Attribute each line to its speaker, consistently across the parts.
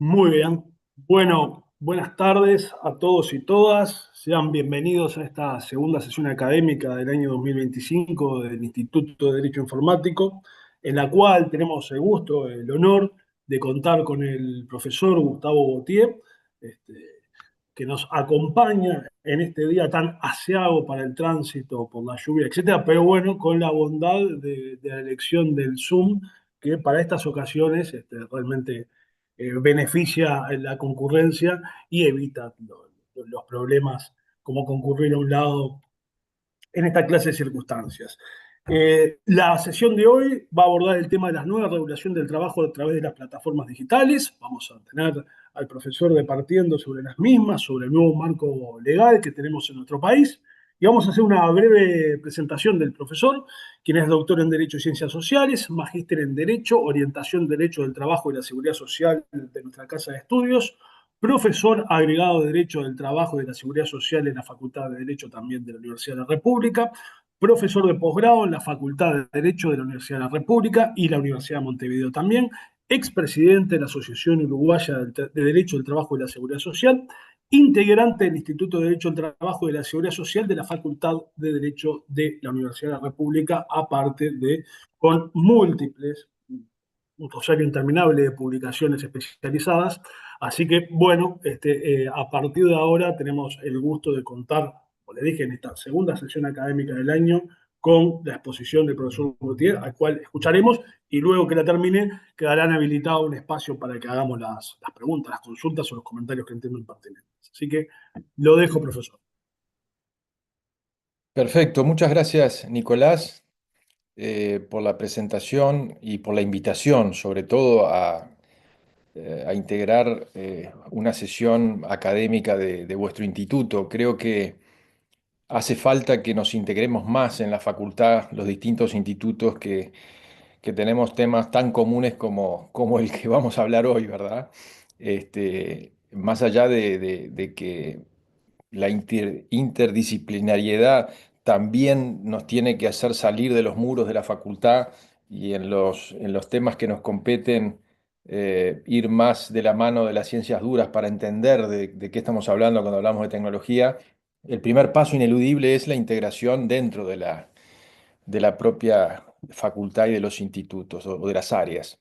Speaker 1: Muy bien. Bueno, buenas tardes a todos y todas. Sean bienvenidos a esta segunda sesión académica del año 2025 del Instituto de Derecho Informático, en la cual tenemos el gusto, el honor de contar con el profesor Gustavo Botier, este, que nos acompaña en este día tan aseado para el tránsito, por la lluvia, etcétera, pero bueno, con la bondad de la elección del Zoom, que para estas ocasiones realmente beneficia la concurrencia y evita los problemas como concurrir a un lado en esta clase de circunstancias. La sesión de hoy va a abordar el tema de la nueva regulación del trabajo a través de las plataformas digitales. Vamos a tener al profesor departiendo sobre las mismas, sobre el nuevo marco legal que tenemos en nuestro país. Y vamos a hacer una breve presentación del profesor, quien es doctor en Derecho y Ciencias Sociales, magíster en Derecho, orientación Derecho del Trabajo y la Seguridad Social de nuestra Casa de Estudios, profesor agregado de Derecho del Trabajo y de la Seguridad Social en la Facultad de Derecho también de la Universidad de la República, profesor de posgrado en la Facultad de Derecho de la Universidad de la República y la Universidad de Montevideo también, expresidente de la Asociación Uruguaya de Derecho del Trabajo y la Seguridad Social, integrante del Instituto de Derecho del Trabajo y de la Seguridad Social de la Facultad de Derecho de la Universidad de la República, aparte de con múltiples, un rosario interminable de publicaciones especializadas. Así que, bueno, a partir de ahora tenemos el gusto de contar, como le dije, en esta segunda sesión académica del año, con la exposición del profesor Gautier, al cual escucharemos, y luego que la termine, quedarán habilitado un espacio para que hagamos las preguntas, las consultas o los comentarios que entiendan pertinentes. Así que lo dejo, profesor.
Speaker 2: Perfecto, muchas gracias Nicolás por la presentación y por la invitación, sobre todo a integrar una sesión académica de vuestro instituto. Creo que hace falta que nos integremos más en la facultad, los distintos institutos que tenemos temas tan comunes como el que vamos a hablar hoy, ¿verdad? Más allá de que la interdisciplinariedad también nos tiene que hacer salir de los muros de la facultad y en los temas que nos competen, ir más de la mano de las ciencias duras para entender de qué estamos hablando cuando hablamos de tecnología. El primer paso ineludible es la integración dentro de la propia facultad y de los institutos o de las áreas.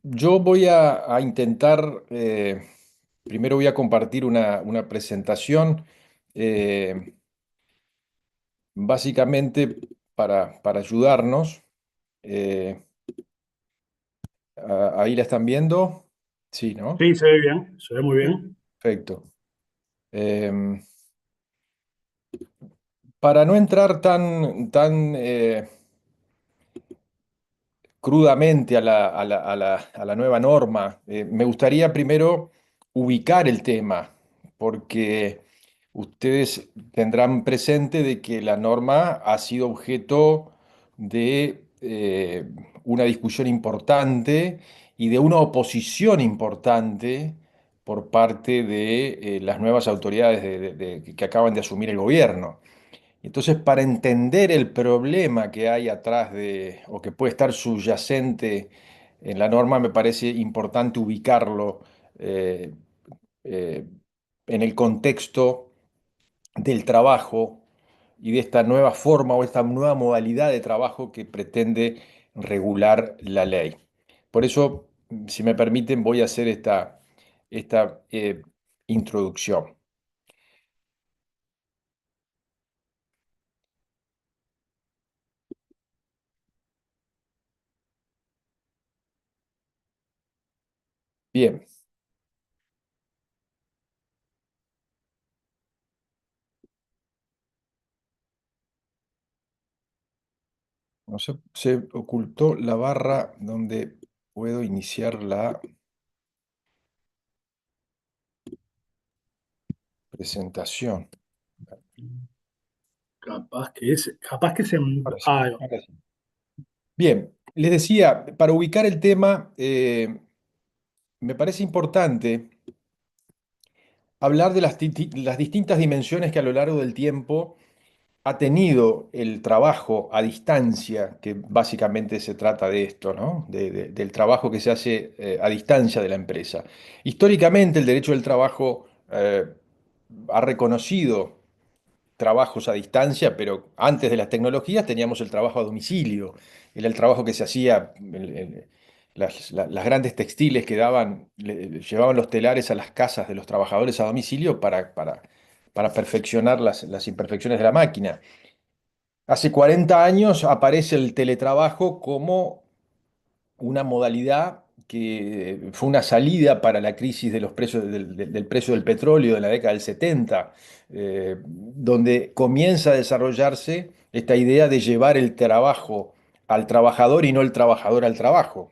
Speaker 2: Yo voy a intentar, primero voy a compartir una presentación, eh, básicamente para ayudarnos. Eh, Ahí la están viendo. Sí, ¿no?
Speaker 1: Sí, se ve bien, se ve muy bien.
Speaker 2: Perfecto. Em, para no entrar tan crudamente a la nueva norma, me gustaría primero ubicar el tema, porque ustedes tendrán presente de que la norma ha sido objeto de una discusión importante y de una oposición importante por parte de las nuevas autoridades que acaban de asumir el gobierno. Entonces, para entender el problema que hay atrás o que puede estar subyacente en la norma, me parece importante ubicarlo eh, eh, en el contexto del trabajo y de esta nueva forma o esta nueva modalidad de trabajo que pretende regular la ley. Por eso, si me permiten, voy a hacer esta introducción. Bien. No sé, se ocultó la barra donde puedo iniciar la presentación.
Speaker 1: Capaz que se.
Speaker 2: Ahora sí,
Speaker 1: Ah,
Speaker 2: ahora sí. Bien, les decía, para ubicar el tema, me parece importante hablar de las distintas dimensiones que a lo largo del tiempo ha tenido el trabajo a distancia, que básicamente se trata de esto, ¿no? Del trabajo que se hace a distancia de la empresa. Históricamente, el derecho del trabajo ha reconocido trabajos a distancia, pero antes de las tecnologías teníamos el trabajo a domicilio. Era el trabajo que se hacía, las grandes textiles que llevaban los telares a las casas de los trabajadores a domicilio para perfeccionar las imperfecciones de la máquina. Hace 40 años aparece el teletrabajo como una modalidad que fue una salida para la crisis de los precios del precio del petróleo de la década del 70, donde comienza a desarrollarse esta idea de llevar el trabajo al trabajador y no el trabajador al trabajo.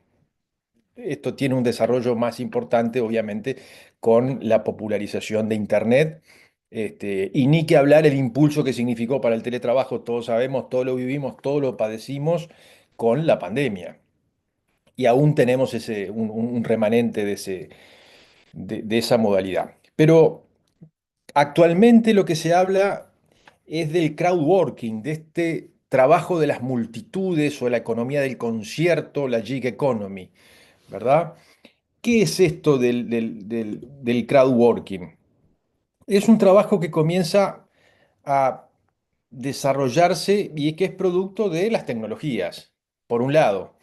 Speaker 2: Esto tiene un desarrollo más importante, obviamente, con la popularización de Internet. Y ni que hablar el impulso que significó para el teletrabajo, todos sabemos, todos lo vivimos, todos lo padecimos con la pandemia. Y aún tenemos un remanente de esa modalidad. Pero actualmente lo que se habla es del crowdworking, de este trabajo de las multitudes o la economía del concierto, la gig economy, ¿verdad? ¿Qué es esto del crowdworking? Es un trabajo que comienza a desarrollarse y que es producto de las tecnologías, por un lado,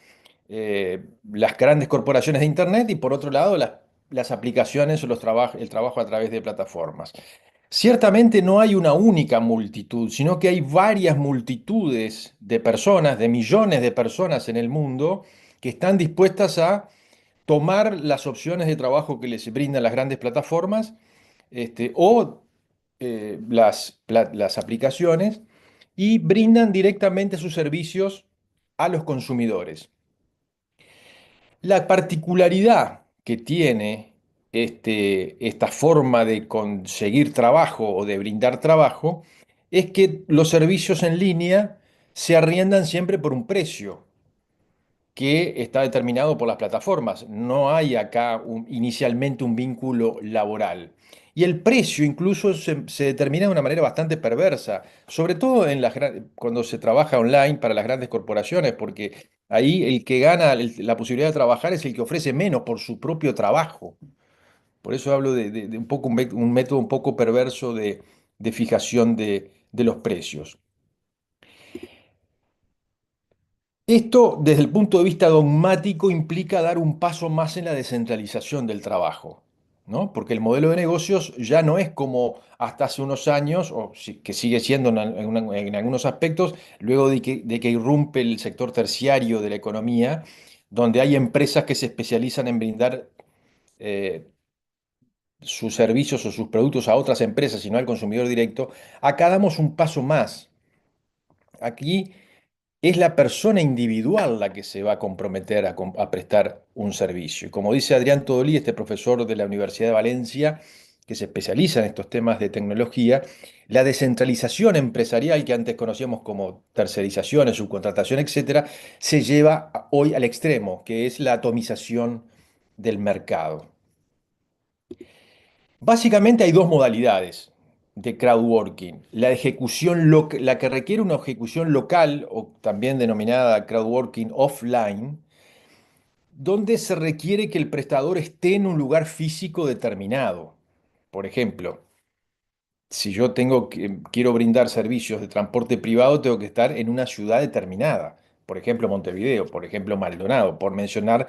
Speaker 2: las grandes corporaciones de Internet y por otro lado, las aplicaciones o el trabajo a través de plataformas. Ciertamente no hay una única multitud, sino que hay varias multitudes de personas, de millones de personas en el mundo, que están dispuestas a tomar las opciones de trabajo que les brindan las grandes plataformas, o las aplicaciones, y brindan directamente sus servicios a los consumidores. La particularidad que tiene esta forma de conseguir trabajo o de brindar trabajo es que los servicios en línea se arriendan siempre por un precio que está determinado por las plataformas. No hay acá inicialmente un vínculo laboral. Y el precio incluso se determina de una manera bastante perversa, sobre todo cuando se trabaja online para las grandes corporaciones, porque ahí el que gana la posibilidad de trabajar es el que ofrece menos por su propio trabajo. Por eso hablo de un método un poco perverso de fijación de los precios. Esto, desde el punto de vista dogmático, implica dar un paso más en la descentralización del trabajo, ¿no? Porque el modelo de negocios ya no es como hasta hace unos años, que sigue siendo en algunos aspectos, luego de que irrumpe el sector terciario de la economía, donde hay empresas que se especializan en brindar eh, sus servicios o sus productos a otras empresas y no al consumidor directo. Acá damos un paso más. Aquí es la persona individual la que se va a comprometer a prestar un servicio. Y como dice Adrián Todolí, este profesor de la Universidad de Valencia, que se especializa en estos temas de tecnología, la descentralización empresarial que antes conocíamos como tercerizaciones, subcontratación, etcétera, se lleva hoy al extremo, que es la atomización del mercado. Básicamente hay dos modalidades de crowdworking. La que requiere una ejecución local, o también denominada crowdworking offline, donde se requiere que el prestador esté en un lugar físico determinado. Por ejemplo, si yo quiero brindar servicios de transporte privado, tengo que estar en una ciudad determinada. Por ejemplo, Montevideo, por ejemplo, Maldonado, por mencionar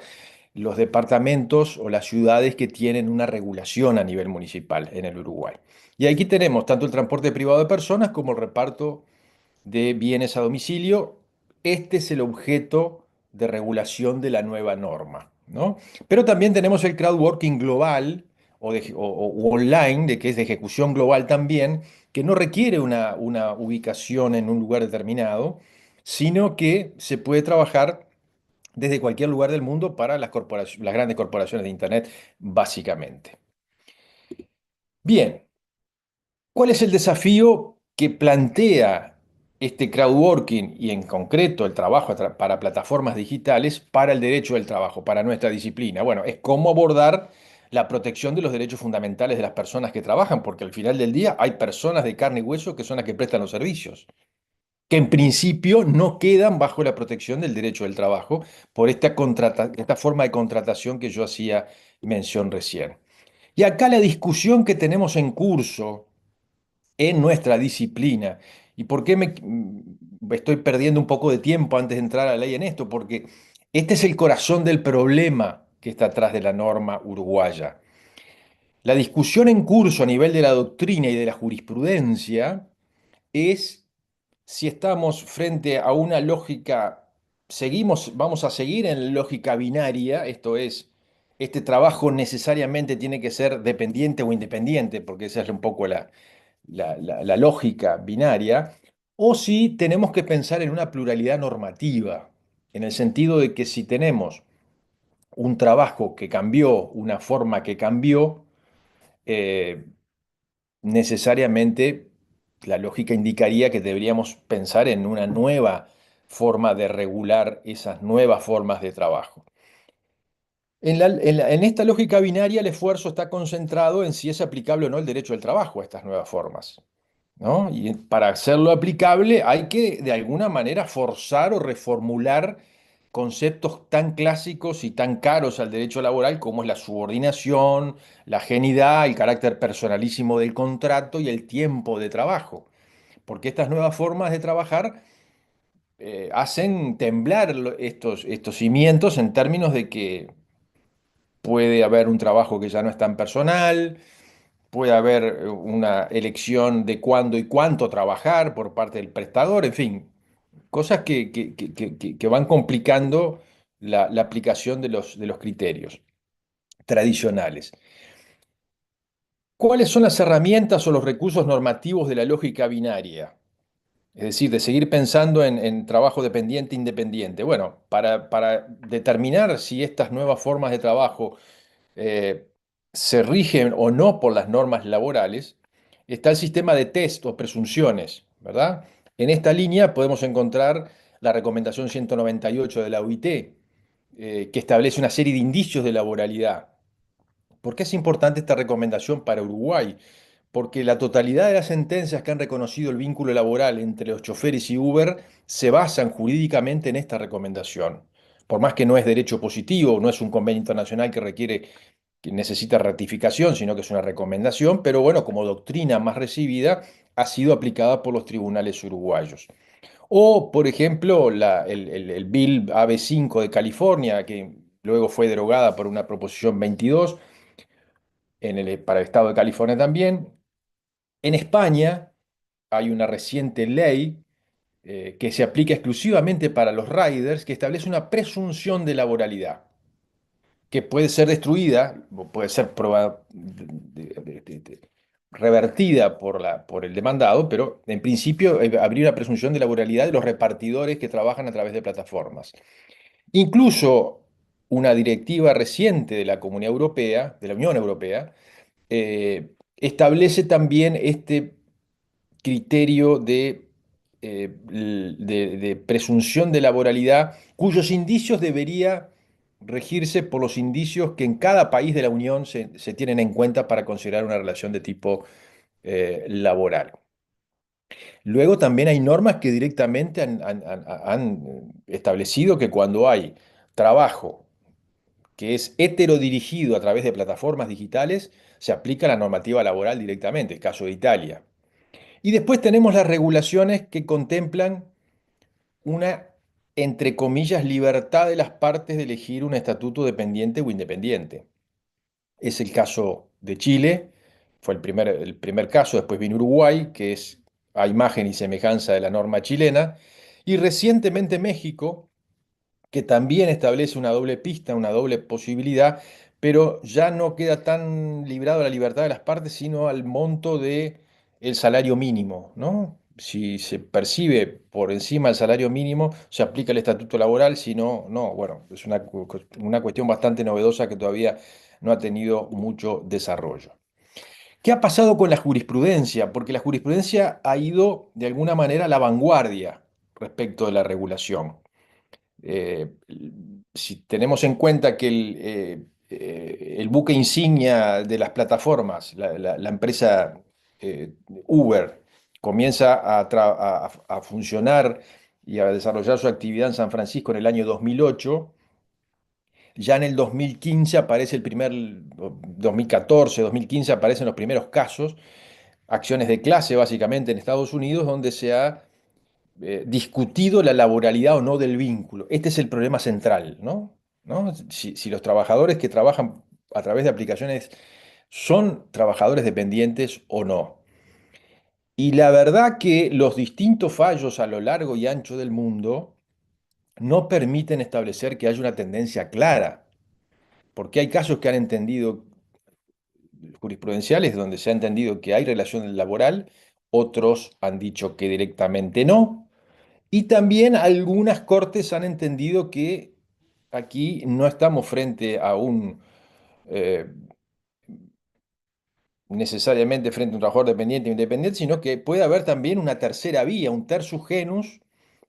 Speaker 2: los departamentos o las ciudades que tienen una regulación a nivel municipal en el Uruguay. Y aquí tenemos tanto el transporte privado de personas como el reparto de bienes a domicilio. Este es el objeto de regulación de la nueva norma, ¿no? Pero también tenemos el crowdworking global o online, que es de ejecución global también, que no requiere una ubicación en un lugar determinado, sino que se puede trabajar desde cualquier lugar del mundo para las grandes corporaciones de Internet, básicamente. Bien, ¿cuál es el desafío que plantea este crowdworking y en concreto el trabajo para plataformas digitales para el derecho del trabajo, para nuestra disciplina? Bueno, es cómo abordar la protección de los derechos fundamentales de las personas que trabajan, porque al final del día hay personas de carne y hueso que son las que prestan los servicios. que en principio no quedan bajo la protección del derecho del trabajo por esta forma de contratación que yo hacía mención recién. Y acá la discusión que tenemos en curso en nuestra disciplina, ¿y por qué estoy perdiendo un poco de tiempo antes de entrar a la ley en esto? Porque este es el corazón del problema que está atrás de la norma uruguaya. La discusión en curso a nivel de la doctrina y de la jurisprudencia es si estamos frente a una lógica, vamos a seguir en la lógica binaria, esto es, este trabajo necesariamente tiene que ser dependiente o independiente, porque esa es un poco la lógica binaria, o si tenemos que pensar en una pluralidad normativa, en el sentido de que si tenemos un trabajo que cambió, una forma que cambió, eh, necesariamente la lógica indicaría que deberíamos pensar en una nueva forma de regular esas nuevas formas de trabajo. En esta lógica binaria, el esfuerzo está concentrado en si es aplicable o no el derecho del trabajo a estas nuevas formas, ¿no? Y para hacerlo aplicable hay que de alguna manera forzar o reformular conceptos tan clásicos y tan caros al derecho laboral como es la subordinación, la ajenidad, el carácter personalísimo del contrato y el tiempo de trabajo. Porque estas nuevas formas de trabajar hacen temblar estos cimientos en términos de que puede haber un trabajo que ya no es tan personal, puede haber una elección de cuándo y cuánto trabajar por parte del prestador, en fin, cosas que van complicando la aplicación de los criterios tradicionales. ¿Cuáles son las herramientas o los recursos normativos de la lógica binaria? Es decir, de seguir pensando en trabajo dependiente e independiente. Bueno, para determinar si estas nuevas formas de trabajo eh, se rigen o no por las normas laborales, está el sistema de test o presunciones, ¿verdad? En esta línea podemos encontrar la recomendación 198 de la OIT, que establece una serie de indicios de laboralidad. ¿Por qué es importante esta recomendación para Uruguay? Porque la totalidad de las sentencias que han reconocido el vínculo laboral entre los choferes y Uber se basan jurídicamente en esta recomendación. Por más que no es derecho positivo, no es un convenio internacional que necesita ratificación, sino que es una recomendación, pero bueno, como doctrina más recibida, ha sido aplicada por los tribunales uruguayos. O, por ejemplo, el Bill AB5 de California, que luego fue derogada por una proposición 22 para el estado de California también. En España hay una reciente ley que se aplica exclusivamente para los riders, que establece una presunción de laboralidad que puede ser destruida, o puede ser revertida por el demandado, pero en principio habría una presunción de laboralidad de los repartidores que trabajan a través de plataformas. Incluso una directiva reciente de la Comunidad Europea, de la Unión Europea, establece también este criterio de presunción de laboralidad, cuyos indicios debería regirse por los indicios que en cada país de la Unión se tienen en cuenta para considerar una relación de tipo laboral. Luego también hay normas que directamente han establecido que cuando hay trabajo que es heterodirigido a través de plataformas digitales, se aplica la normativa laboral directamente, el caso de Italia. Y después tenemos las regulaciones que contemplan una, entre comillas, libertad de las partes de elegir un estatuto dependiente o independiente. Es el caso de Chile, fue el primer caso, después vino Uruguay, que es a imagen y semejanza de la norma chilena, y recientemente México, que también establece una doble pista, una doble posibilidad, pero ya no queda tan librado a la libertad de las partes, sino al monto de el salario mínimo, ¿no? Si se percibe por encima del salario mínimo, se aplica el estatuto laboral, si no, no. Bueno, es una cuestión bastante novedosa que todavía no ha tenido mucho desarrollo. ¿Qué ha pasado con la jurisprudencia? Porque la jurisprudencia ha ido de alguna manera a la vanguardia respecto de la regulación. Eh, si tenemos en cuenta que el buque insignia de las plataformas, la empresa Uber, comienza a funcionar y a desarrollar su actividad en San Francisco en el año 2008. Ya en el 2015 aparece el primer, 2014, 2015 aparecen los primeros casos, acciones de clase básicamente en Estados Unidos, donde se ha discutido la laboralidad o no del vínculo. Este es el problema central, ¿no? ¿No? Si los trabajadores que trabajan a través de aplicaciones son trabajadores dependientes o no. Y la verdad que los distintos fallos a lo largo y ancho del mundo no permiten establecer que haya una tendencia clara, porque hay casos que han entendido, jurisprudenciales, donde se ha entendido que hay relación laboral, otros han dicho que directamente no, y también algunas cortes han entendido que aquí no estamos frente a eh, necesariamente frente a un trabajador dependiente o independiente, sino que puede haber también una tercera vía, un tersus genus,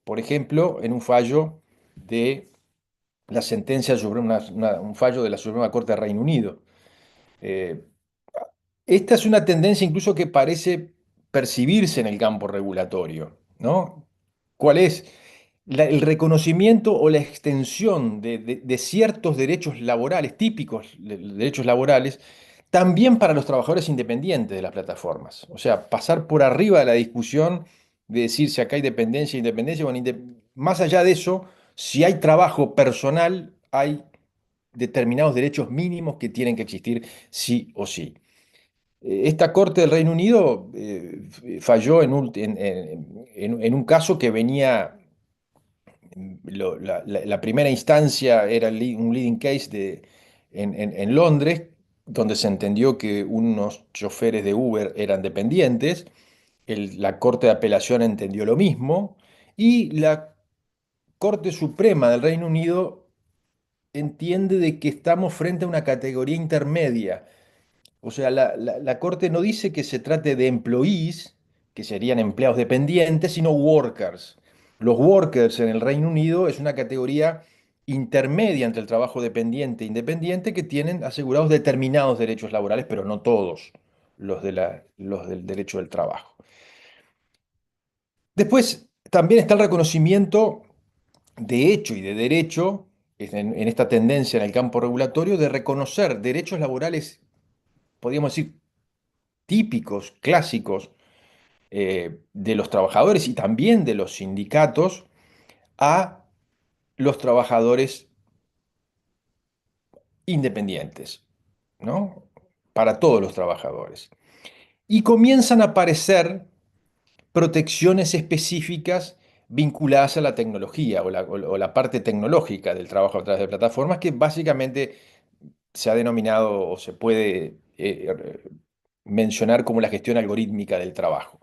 Speaker 2: por ejemplo, en un fallo de la sentencia sobre un fallo de la Suprema Corte de Reino Unido. Eh, Esta es una tendencia incluso que parece percibirse en el campo regulatorio, ¿no? ¿Cuál es? El reconocimiento o la extensión de ciertos derechos laborales, típicos derechos laborales, también para los trabajadores independientes de las plataformas. O sea, pasar por arriba de la discusión de decir si acá hay dependencia, independencia, bueno, más allá de eso, si hay trabajo personal, hay determinados derechos mínimos que tienen que existir sí o sí. Esta Corte del Reino Unido falló en un caso que venía, la primera instancia era un leading case en Londres, donde se entendió que unos choferes de Uber eran dependientes. La Corte de Apelación entendió lo mismo y la Corte Suprema del Reino Unido entiende de que estamos frente a una categoría intermedia. O sea, la Corte no dice que se trate de employees, que serían empleados dependientes, sino workers. Los workers en el Reino Unido es una categoría intermedia entre el trabajo dependiente e independiente que tienen asegurados determinados derechos laborales, pero no todos los del derecho del trabajo. Después, también está el reconocimiento de hecho y de derecho, en esta tendencia en el campo regulatorio, de reconocer derechos laborales, podríamos decir, típicos, clásicos, de los trabajadores y también de los sindicatos a los trabajadores independientes, ¿no? Para todos los trabajadores. Y comienzan a aparecer protecciones específicas vinculadas a la tecnología o la parte tecnológica del trabajo a través de plataformas que básicamente se ha denominado o se puede mencionar como la gestión algorítmica del trabajo.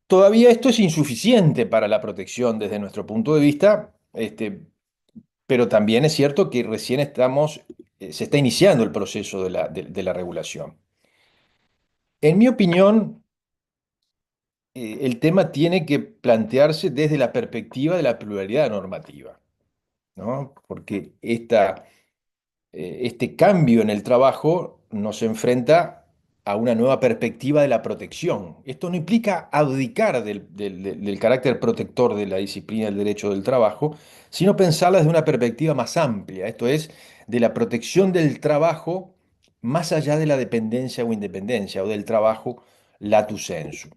Speaker 2: Todavía esto es insuficiente para la protección desde nuestro punto de vista, pero también es cierto que recién se está iniciando el proceso de la regulación. En mi opinión, el tema tiene que plantearse desde la perspectiva de la pluralidad normativa, ¿no? Porque este cambio en el trabajo nos enfrenta a una nueva perspectiva de la protección. Esto no implica abdicar del carácter protector de la disciplina del derecho del trabajo, sino pensarla desde una perspectiva más amplia, esto es, de la protección del trabajo más allá de la dependencia o independencia, o del trabajo lato sensu.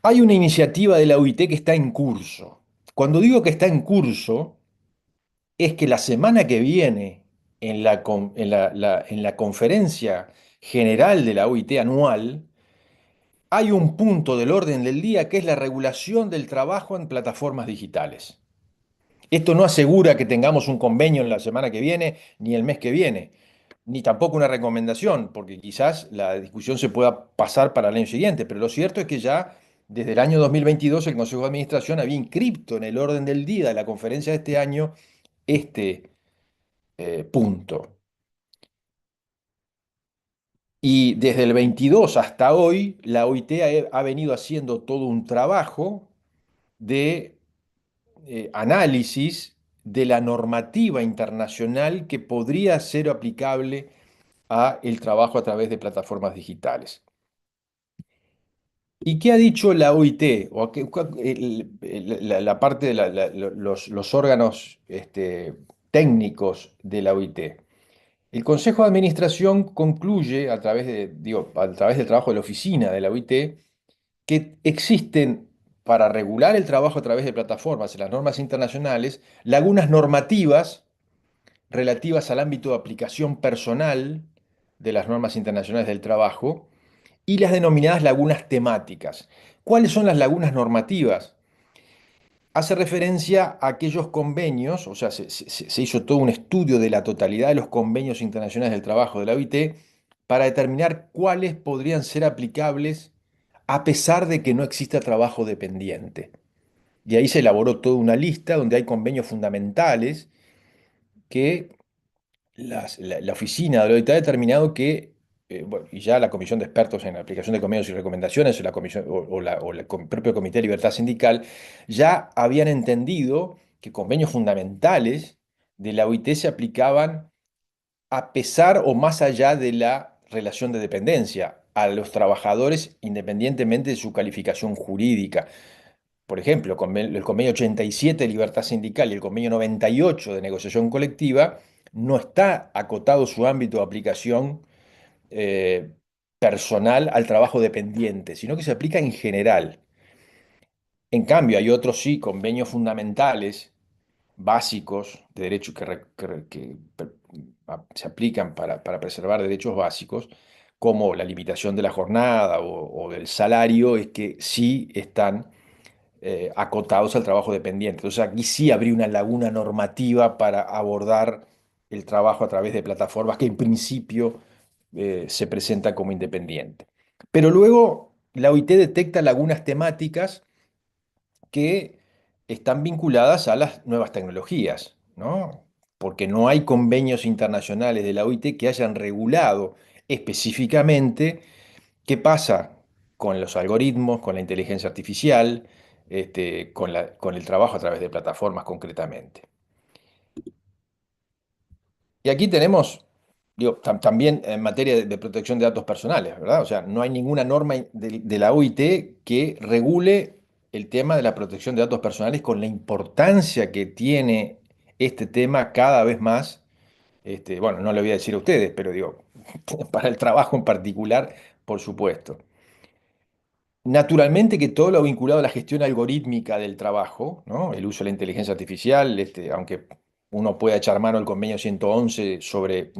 Speaker 2: Hay una iniciativa de la OIT que está en curso. Cuando digo que está en curso, es que la semana que viene, en la conferencia general de la OIT anual, hay un punto del orden del día que es la regulación del trabajo en plataformas digitales. Esto no asegura que tengamos un convenio en la semana que viene ni el mes que viene, ni tampoco una recomendación, porque quizás la discusión se pueda pasar para el año siguiente, pero lo cierto es que ya desde el año 2022 el Consejo de Administración había inscripto en el orden del día de la conferencia de este año este punto. Y desde el 22 hasta hoy, la OIT ha venido haciendo todo un trabajo de análisis de la normativa internacional que podría ser aplicable a el trabajo a través de plataformas digitales. ¿Y qué ha dicho la OIT? O la parte de los órganos técnicos de la OIT. El Consejo de Administración concluye, a través a través del trabajo de la oficina de la OIT, que existen, para regular el trabajo a través de plataformas en las normas internacionales, lagunas normativas relativas al ámbito de aplicación personal de las normas internacionales del trabajo y las denominadas lagunas temáticas. ¿Cuáles son las lagunas normativas? Hace referencia a aquellos convenios, o sea, se hizo todo un estudio de la totalidad de los convenios internacionales del trabajo de la OIT para determinar cuáles podrían ser aplicables a pesar de que no exista trabajo dependiente. Y ahí se elaboró toda una lista donde hay convenios fundamentales que la oficina de la OIT ha determinado que, bueno, y ya la Comisión de Expertos en Aplicación de Convenios y Recomendaciones, o la comisión, o propio Comité de Libertad Sindical, ya habían entendido que convenios fundamentales de la OIT se aplicaban a pesar o más allá de la relación de dependencia a los trabajadores independientemente de su calificación jurídica. Por ejemplo, el convenio 87 de libertad sindical y el convenio 98 de negociación colectiva no está acotado su ámbito de aplicación eh, personal al trabajo dependiente, sino que se aplica en general. En cambio, hay otros sí, convenios fundamentales, básicos de derecho se aplican para preservar derechos básicos, como la limitación de la jornada o del salario, es que sí están acotados al trabajo dependiente. Entonces aquí sí habría una laguna normativa para abordar el trabajo a través de plataformas que en principio se presentan como independiente. Pero luego la OIT detecta lagunas temáticas que están vinculadas a las nuevas tecnologías, ¿no? Porque no hay convenios internacionales de la OIT que hayan regulado específicamente qué pasa con los algoritmos, con la inteligencia artificial, con el trabajo a través de plataformas concretamente. Y aquí tenemos, digo, también en materia de protección de datos personales, ¿verdad? O sea, no hay ninguna norma de la OIT que regule el tema de la protección de datos personales con la importancia que tiene este tema cada vez más. Bueno, no le voy a decir a ustedes, pero digo, para el trabajo en particular, por supuesto. Naturalmente que todo lo vinculado a la gestión algorítmica del trabajo, ¿no? El uso de la inteligencia artificial, aunque uno pueda echar mano al convenio 111 sobre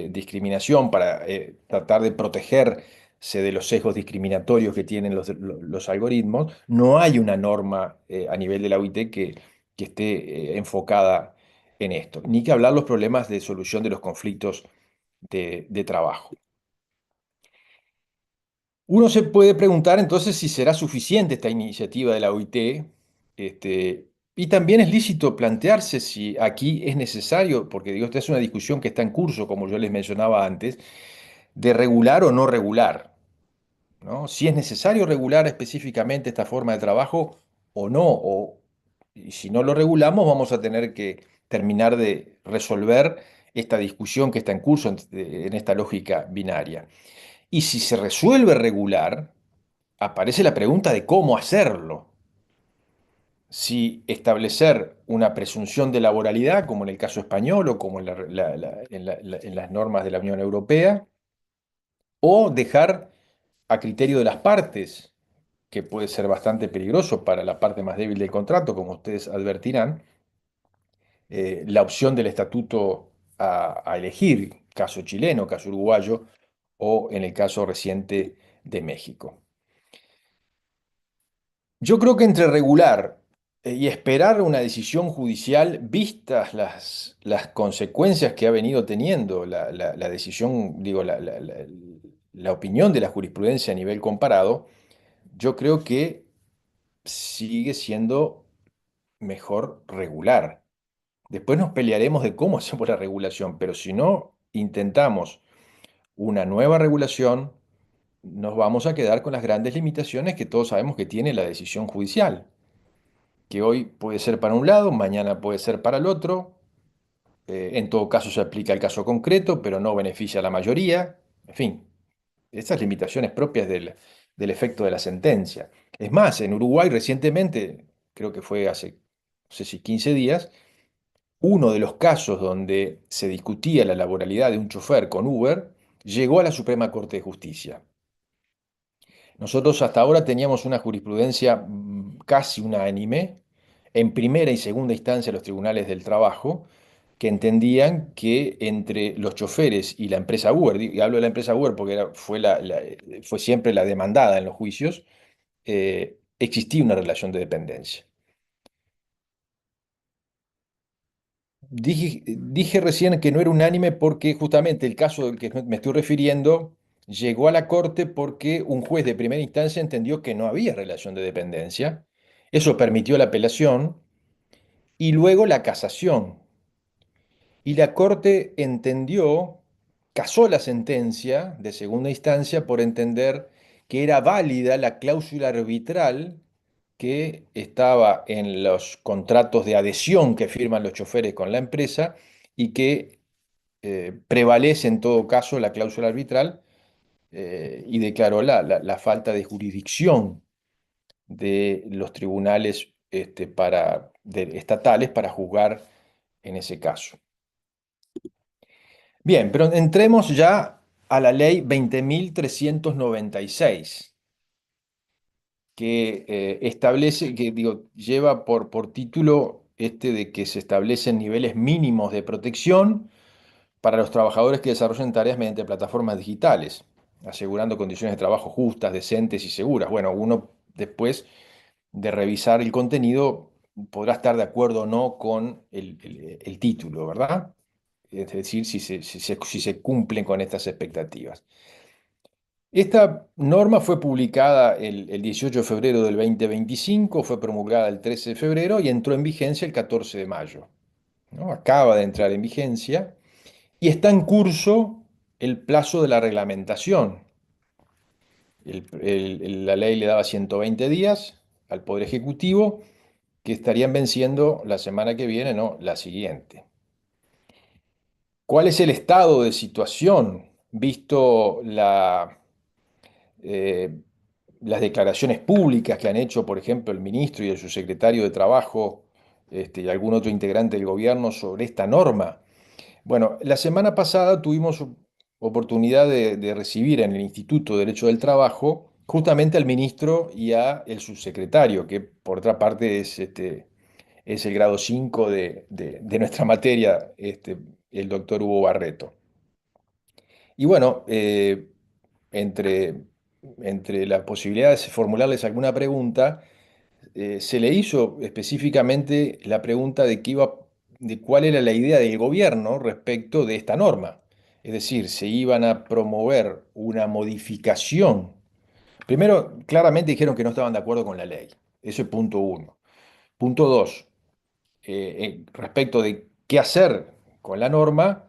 Speaker 2: discriminación para tratar de protegerse de los sesgos discriminatorios que tienen los algoritmos, no hay una norma a nivel de la OIT que esté enfocada en esto, ni que hablar los problemas de solución de los conflictos de trabajo. Uno se puede preguntar entonces si será suficiente esta iniciativa de la OIT, y también es lícito plantearse si aquí es necesario, porque digo, esta es una discusión que está en curso, como yo les mencionaba antes, de regular o no regular, ¿no? Si es necesario regular específicamente esta forma de trabajo o no, y si no lo regulamos, vamos a tener que terminar de resolver esta discusión que está en curso en esta lógica binaria. Y si se resuelve regular, aparece la pregunta de cómo hacerlo. Si establecer una presunción de laboralidad, como en el caso español o como en las normas de la Unión Europea, o dejar a criterio de las partes, que puede ser bastante peligroso para la parte más débil del contrato, como ustedes advertirán, la opción del estatuto a elegir, caso chileno, caso uruguayo, o en el caso reciente de México. Yo creo que entre regular y esperar una decisión judicial, vistas las consecuencias que ha venido teniendo la decisión, digo, la opinión de la jurisprudencia a nivel comparado, yo creo que sigue siendo mejor regular. Después nos pelearemos de cómo hacemos la regulación, pero si no intentamos una nueva regulación, nos vamos a quedar con las grandes limitaciones que todos sabemos que tiene la decisión judicial, que hoy puede ser para un lado, mañana puede ser para el otro. En todo caso se aplica el caso concreto, pero no beneficia a la mayoría. En fin, estas limitaciones propias del efecto de la sentencia. Es más, en Uruguay recientemente, creo que fue hace, no sé si 15 días, uno de los casos donde se discutía la laboralidad de un chofer con Uber llegó a la Suprema Corte de Justicia. Nosotros hasta ahora teníamos una jurisprudencia casi unánime en primera y segunda instancia de los tribunales del trabajo, que entendían que entre los choferes y la empresa Uber, y hablo de la empresa Uber porque fue siempre la demandada en los juicios, existía una relación de dependencia. Dije recién que no era unánime porque justamente el caso del que me estoy refiriendo llegó a la corte porque un juez de primera instancia entendió que no había relación de dependencia. Eso permitió la apelación y luego la casación. Y la corte casó la sentencia de segunda instancia por entender que era válida la cláusula arbitral que estaba en los contratos de adhesión que firman los choferes con la empresa y que prevalece en todo caso la cláusula arbitral, y declaró la falta de jurisdicción de los tribunales estatales para juzgar en ese caso. Bien, pero entremos ya a la ley 20.396, que establece, que digo, lleva por título de que se establecen niveles mínimos de protección para los trabajadores que desarrollen tareas mediante plataformas digitales, asegurando condiciones de trabajo justas, decentes y seguras. Bueno, uno después de revisar el contenido podrá estar de acuerdo o no con el título, ¿verdad? Es decir, si se cumplen con estas expectativas. Esta norma fue publicada el 18 de febrero del 2025, fue promulgada el 13 de febrero y entró en vigencia el 14 de mayo, ¿no? Acaba de entrar en vigencia y está en curso el plazo de la reglamentación. La ley le daba 120 días al Poder Ejecutivo, que estarían venciendo la semana que viene, no, la siguiente. ¿Cuál es el estado de situación, visto eh, las declaraciones públicas que han hecho, por ejemplo, el ministro y el subsecretario de Trabajo, y algún otro integrante del gobierno sobre esta norma? Bueno, la semana pasada tuvimos oportunidad de recibir en el Instituto de Derecho del Trabajo justamente al ministro y a el subsecretario, que por otra parte es el grado 5 de nuestra materia, el doctor Hugo Barreto. Y bueno, entre, entre las posibilidades de formularles alguna pregunta, se le hizo específicamente la pregunta de cuál era la idea del gobierno respecto de esta norma. Es decir, se iban a promover una modificación. Primero, claramente dijeron que no estaban de acuerdo con la ley. Eso es punto uno. Punto dos, respecto de qué hacer con la norma,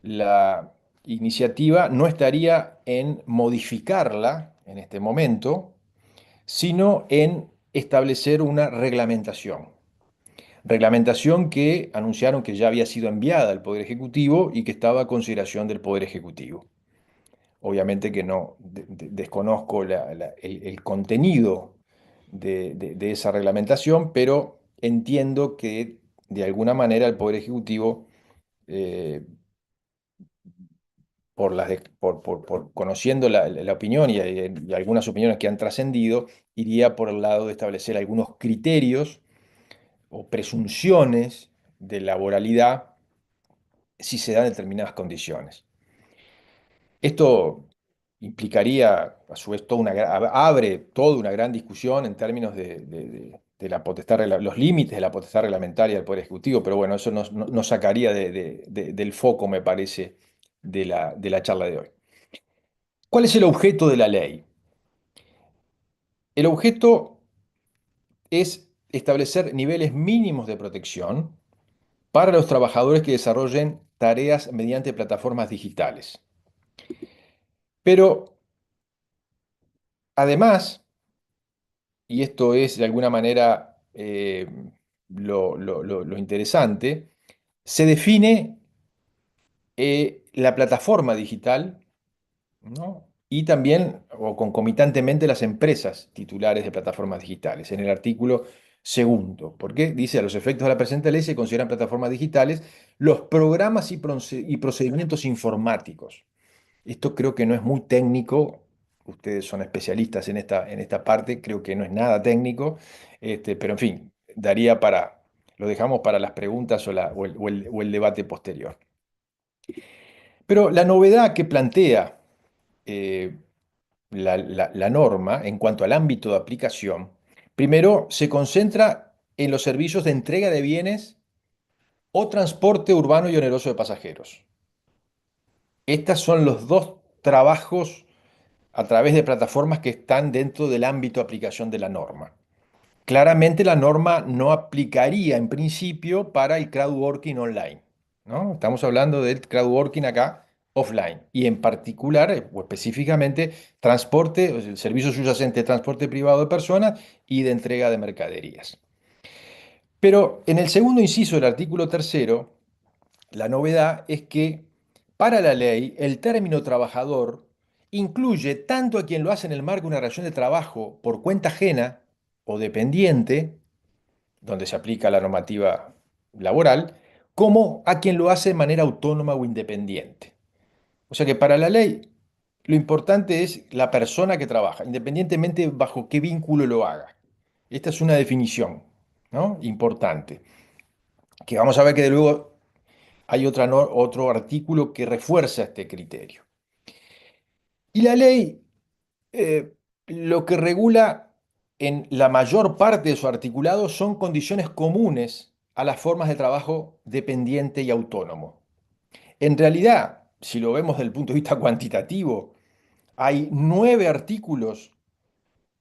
Speaker 2: la iniciativa no estaría en modificarla en este momento, sino en establecer una reglamentación. Reglamentación que anunciaron que ya había sido enviada al Poder Ejecutivo y que estaba a consideración del Poder Ejecutivo. Obviamente que no desconozco el contenido de esa reglamentación, pero entiendo que de alguna manera el Poder Ejecutivo, eh, conociendo la opinión y algunas opiniones que han trascendido, iría por el lado de establecer algunos criterios o presunciones de laboralidad si se dan determinadas condiciones. Esto implicaría, a su vez, abre toda una gran discusión en términos de la potestad, los límites de la potestad reglamentaria del Poder Ejecutivo, pero bueno, eso nos sacaría del foco, me parece, de la charla de hoy. ¿Cuál es el objeto de la ley? El objeto es establecer niveles mínimos de protección para los trabajadores que desarrollen tareas mediante plataformas digitales. Pero además, y esto es de alguna manera lo interesante, se define la plataforma digital, ¿no? y también o concomitantemente las empresas titulares de plataformas digitales, en el artículo segundo, porque dice, a los efectos de la presente ley se consideran plataformas digitales los programas y procedimientos informáticos. Esto creo que no es muy técnico, ustedes son especialistas en esta parte, creo que no es nada técnico, pero en fin, lo dejamos para las preguntas o el debate posterior. Pero la novedad que plantea eh, la norma en cuanto al ámbito de aplicación, primero se concentra en los servicios de entrega de bienes o transporte urbano y oneroso de pasajeros. Estos son los dos trabajos a través de plataformas que están dentro del ámbito de aplicación de la norma. Claramente la norma no aplicaría en principio para el crowdworking online, ¿no? Estamos hablando del crowdworking acá offline y en particular o específicamente transporte, o sea, el servicio subyacente de transporte privado de personas y de entrega de mercaderías. Pero en el segundo inciso del artículo tercero, la novedad es que para la ley el término trabajador incluye tanto a quien lo hace en el marco de una relación de trabajo por cuenta ajena o dependiente, donde se aplica la normativa laboral, como a quien lo hace de manera autónoma o independiente. O sea que para la ley lo importante es la persona que trabaja, independientemente bajo qué vínculo lo haga. Esta es una definición, ¿no? Importante, que vamos a ver que de luego hay otro artículo que refuerza este criterio. Y la ley lo que regula en la mayor parte de su articulado son condiciones comunes a las formas de trabajo dependiente y autónomo. En realidad, si lo vemos desde el punto de vista cuantitativo, hay 9 artículos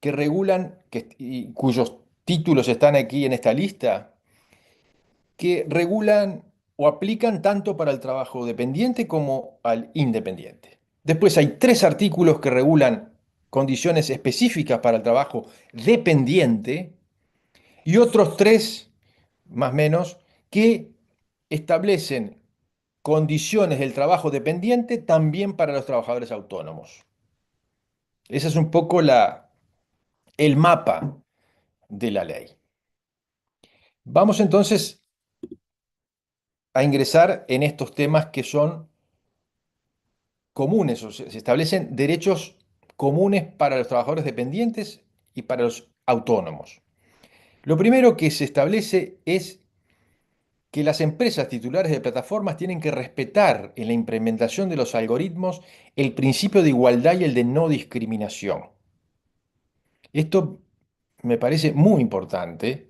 Speaker 2: que regulan, y cuyos títulos están aquí en esta lista, que regulan o aplican tanto para el trabajo dependiente como al independiente. Después hay 3 artículos que regulan condiciones específicas para el trabajo dependiente y otros 3, más o menos, que establecen condiciones del trabajo dependiente también para los trabajadores autónomos. Ese es un poco el mapa de la ley. Vamos entonces a ingresar en estos temas que son comunes, o sea, se establecen derechos comunes para los trabajadores dependientes y para los autónomos. Lo primero que se establece es que las empresas titulares de plataformas tienen que respetar en la implementación de los algoritmos el principio de igualdad y el de no discriminación. Esto me parece muy importante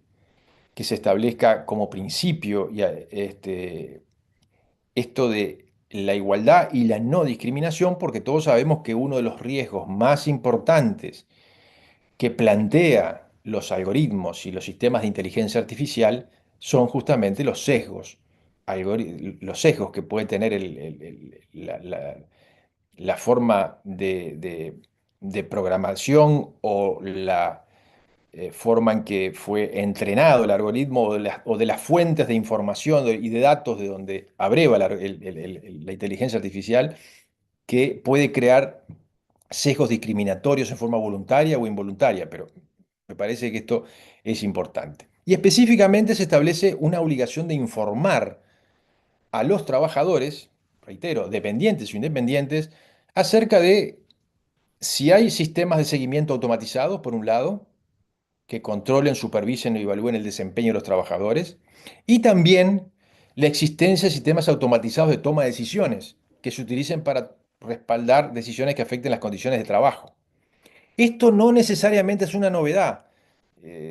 Speaker 2: que se establezca como principio esto de la igualdad y la no discriminación, porque todos sabemos que uno de los riesgos más importantes que plantea los algoritmos y los sistemas de inteligencia artificial son justamente los sesgos que puede tener la forma de programación o la forma en que fue entrenado el algoritmo o de las fuentes de información y de datos de donde abreva la inteligencia artificial, que puede crear sesgos discriminatorios en forma voluntaria o involuntaria, pero me parece que esto es importante. Y específicamente se establece una obligación de informar a los trabajadores, reitero, dependientes o independientes, acerca de si hay sistemas de seguimiento automatizados, por un lado, que controlen, supervisen y evalúen el desempeño de los trabajadores, y también la existencia de sistemas automatizados de toma de decisiones que se utilicen para respaldar decisiones que afecten las condiciones de trabajo. Esto no necesariamente es una novedad.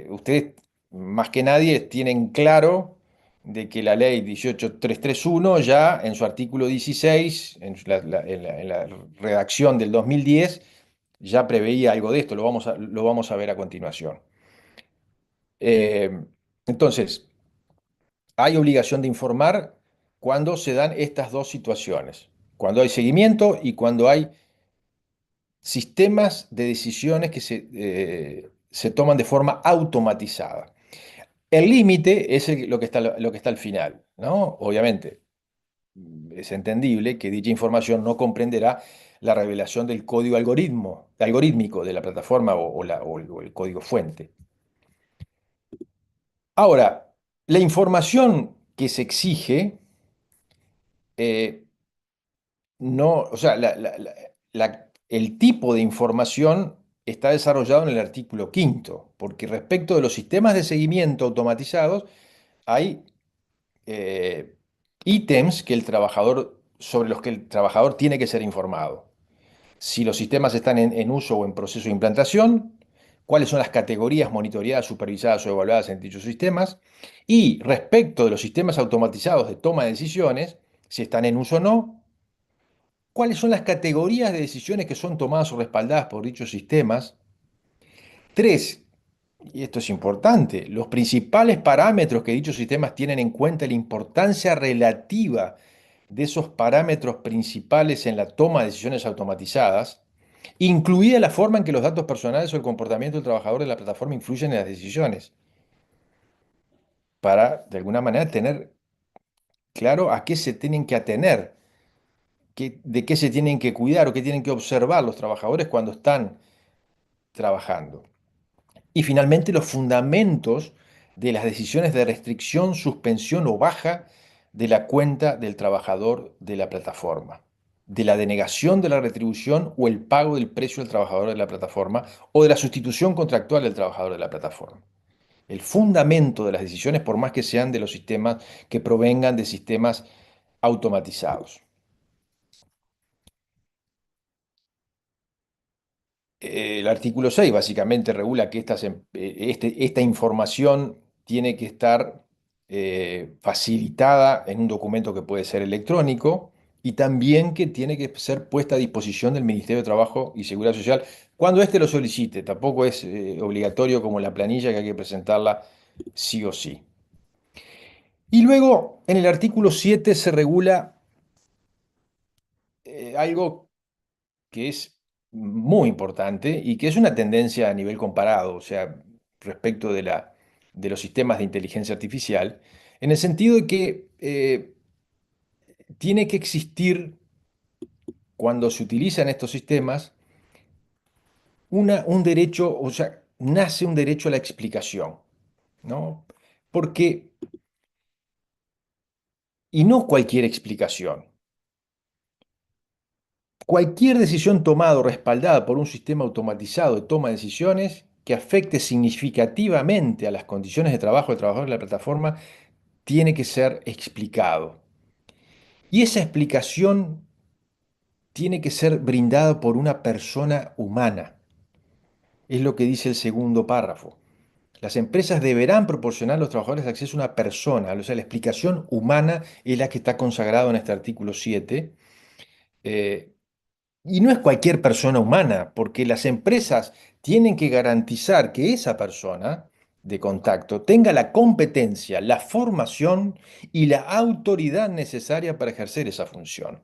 Speaker 2: Ustedes, más que nadie, tienen claro de que la ley 18331 ya en su artículo 16, en la redacción del 2010, ya preveía algo de esto, lo vamos a ver a continuación. Eh, entonces, hay obligación de informar cuando se dan estas dos situaciones, cuando hay seguimiento y cuando hay sistemas de decisiones que se toman de forma automatizada. El límite es lo que está al final, ¿no? Obviamente, es entendible que dicha información no comprenderá la revelación del código algorítmico de la plataforma o el código fuente. Ahora, la información que se exige, eh, no, o sea, el tipo de información está desarrollado en el artículo quinto, porque respecto de los sistemas de seguimiento automatizados, hay eh, ítems sobre los que el trabajador tiene que ser informado. Si los sistemas están en uso o en proceso de implantación, cuáles son las categorías monitoreadas, supervisadas o evaluadas en dichos sistemas, y respecto de los sistemas automatizados de toma de decisiones, si están en uso o no, cuáles son las categorías de decisiones que son tomadas o respaldadas por dichos sistemas. Tres, y esto es importante, los principales parámetros que dichos sistemas tienen en cuenta, la importancia relativa de esos parámetros principales en la toma de decisiones automatizadas, incluida la forma en que los datos personales o el comportamiento del trabajador de la plataforma influyen en las decisiones, para de alguna manera tener claro a qué se tienen que atener, de qué se tienen que cuidar o qué tienen que observar los trabajadores cuando están trabajando. Y finalmente los fundamentos de las decisiones de restricción, suspensión o baja de la cuenta del trabajador de la plataforma, de la denegación de la retribución o el pago del precio del trabajador de la plataforma o de la sustitución contractual del trabajador de la plataforma. El fundamento de las decisiones, por más que sean de los sistemas que provengan de sistemas automatizados. El artículo 6 básicamente regula que esta información tiene que estar facilitada en un documento que puede ser electrónico y también que tiene que ser puesta a disposición del Ministerio de Trabajo y Seguridad Social cuando éste lo solicite. Tampoco es obligatorio como la planilla que hay que presentarla sí o sí. Y luego en el artículo 7 se regula algo que es muy importante y que es una tendencia a nivel comparado, o sea, respecto de los sistemas de inteligencia artificial, en el sentido de que tiene que existir, cuando se utilizan estos sistemas, un derecho, o sea, nace un derecho a la explicación, ¿no? Porque, y no cualquier explicación. Cualquier decisión tomada o respaldada por un sistema automatizado de toma de decisiones que afecte significativamente a las condiciones de trabajo del trabajador de la plataforma tiene que ser explicado. Y esa explicación tiene que ser brindada por una persona humana. Es lo que dice el segundo párrafo. Las empresas deberán proporcionar a los trabajadores acceso a una persona, o sea, la explicación humana es la que está consagrada en este artículo 7. Y no es cualquier persona humana, porque las empresas tienen que garantizar que esa persona de contacto tenga la competencia, la formación y la autoridad necesaria para ejercer esa función.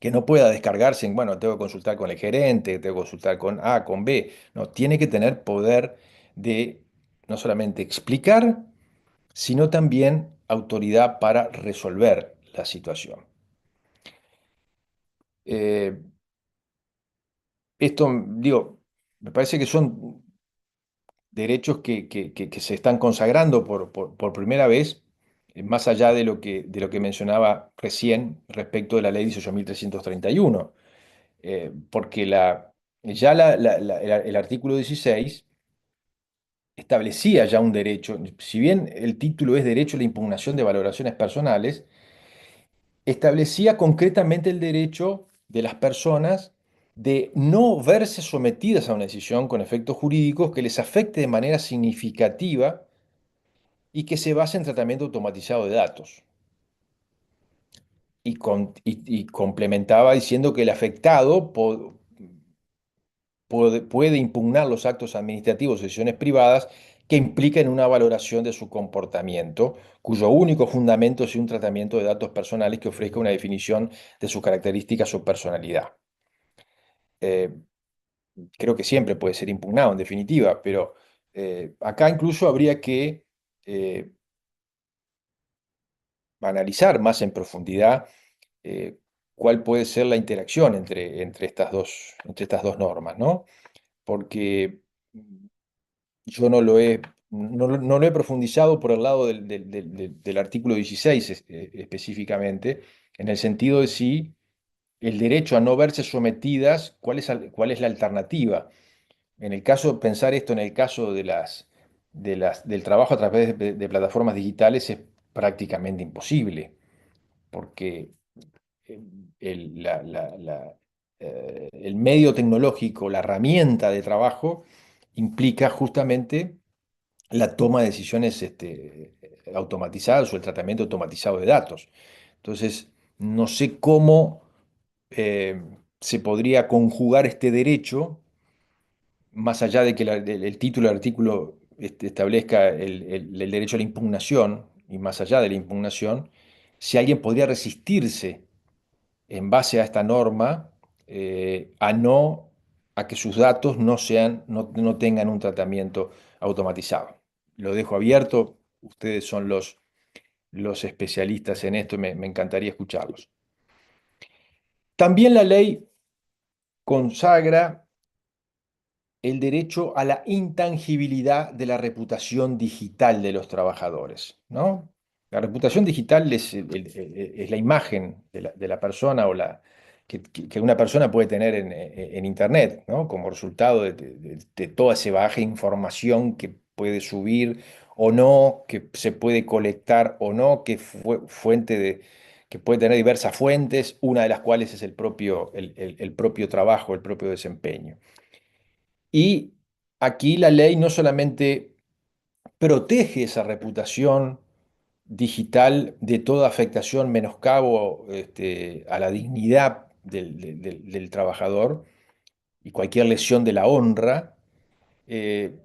Speaker 2: Que no pueda descargarse en, bueno, tengo que consultar con el gerente, tengo que consultar con A, con B. No, tiene que tener poder de no solamente explicar, sino también autoridad para resolver la situación. Eh, Esto, digo, me parece que son derechos que se están consagrando por primera vez, más allá de lo que mencionaba recién respecto de la ley 18.331, porque ya el artículo 16 establecía ya un derecho, si bien el título es Derecho a la impugnación de valoraciones personales, establecía concretamente el derecho de las personas de no verse sometidas a una decisión con efectos jurídicos que les afecte de manera significativa y que se base en tratamiento automatizado de datos. Y complementaba diciendo que el afectado puede impugnar los actos administrativos o decisiones privadas que impliquen una valoración de su comportamiento, cuyo único fundamento es un tratamiento de datos personales que ofrezca una definición de sus características o personalidad. Eh, Creo que siempre puede ser impugnado en definitiva, pero acá incluso habría que analizar más en profundidad cuál puede ser la interacción entre estas dos normas, ¿no? Porque yo no lo he profundizado por el lado del artículo 16 específicamente, en el sentido de si el derecho a no verse sometidas, cuál es la alternativa. En el caso, pensar esto en el caso del trabajo a través de plataformas digitales es prácticamente imposible, porque eh, el medio tecnológico, la herramienta de trabajo, implica justamente la toma de decisiones automatizadas o el tratamiento automatizado de datos. Entonces, no sé cómo se podría conjugar este derecho, más allá de que el título del artículo establezca el derecho a la impugnación, y más allá de la impugnación, si alguien podría resistirse en base a esta norma a no a que sus datos no tengan un tratamiento automatizado. Lo dejo abierto, ustedes son los especialistas en esto y me encantaría escucharlos. También la ley consagra el derecho a la intangibilidad de la reputación digital de los trabajadores, ¿no? La reputación digital es la imagen de la persona que una persona puede tener en Internet, ¿no? Como resultado de toda esa baja información que puede subir o no, que se puede colectar o no, que puede tener diversas fuentes, una de las cuales es el propio trabajo, el propio desempeño. Y aquí la ley no solamente protege esa reputación digital de toda afectación, menoscabo a la dignidad del trabajador y cualquier lesión de la honra,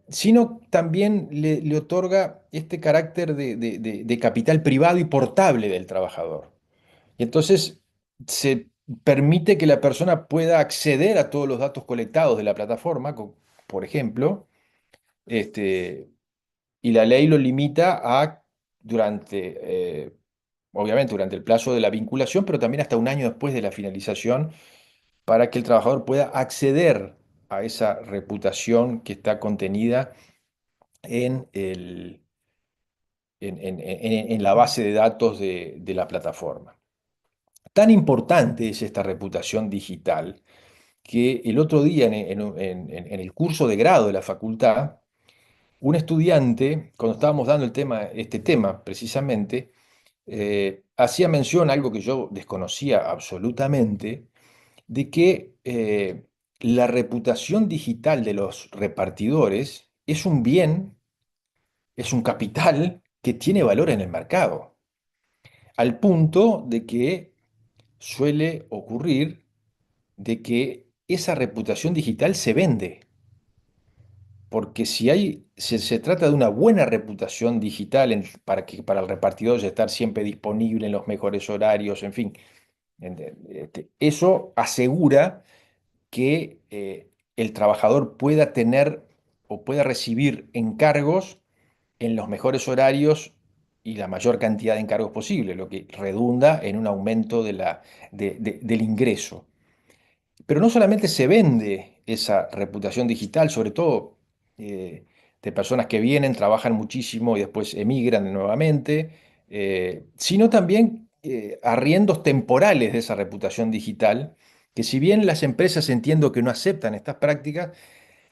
Speaker 2: sino también le otorga este carácter de capital privado y portable del trabajador. Y entonces se permite que la persona pueda acceder a todos los datos colectados de la plataforma, por ejemplo, este, y la ley lo limita a durante, obviamente durante el plazo de la vinculación, pero también hasta un año después de la finalización, para que el trabajador pueda acceder a esa reputación que está contenida en en la base de datos de la plataforma. Tan importante es esta reputación digital que el otro día en el curso de grado de la facultad, un estudiante, cuando estábamos dando este tema precisamente, hacía mención a algo que yo desconocía absolutamente, de que la reputación digital de los repartidores es un bien, es un capital que tiene valor en el mercado, al punto de que suele ocurrir de que esa reputación digital se vende. Porque se trata de una buena reputación digital para el repartidor ya estar siempre disponible en los mejores horarios, en fin, eso asegura que el trabajador pueda tener o pueda recibir encargos en los mejores horarios y la mayor cantidad de encargos posible, lo que redunda en un aumento del ingreso. Pero no solamente se vende esa reputación digital, sobre todo de personas que vienen, trabajan muchísimo y después emigran nuevamente, sino también arriendos temporales de esa reputación digital, que si bien las empresas entiendo que no aceptan estas prácticas,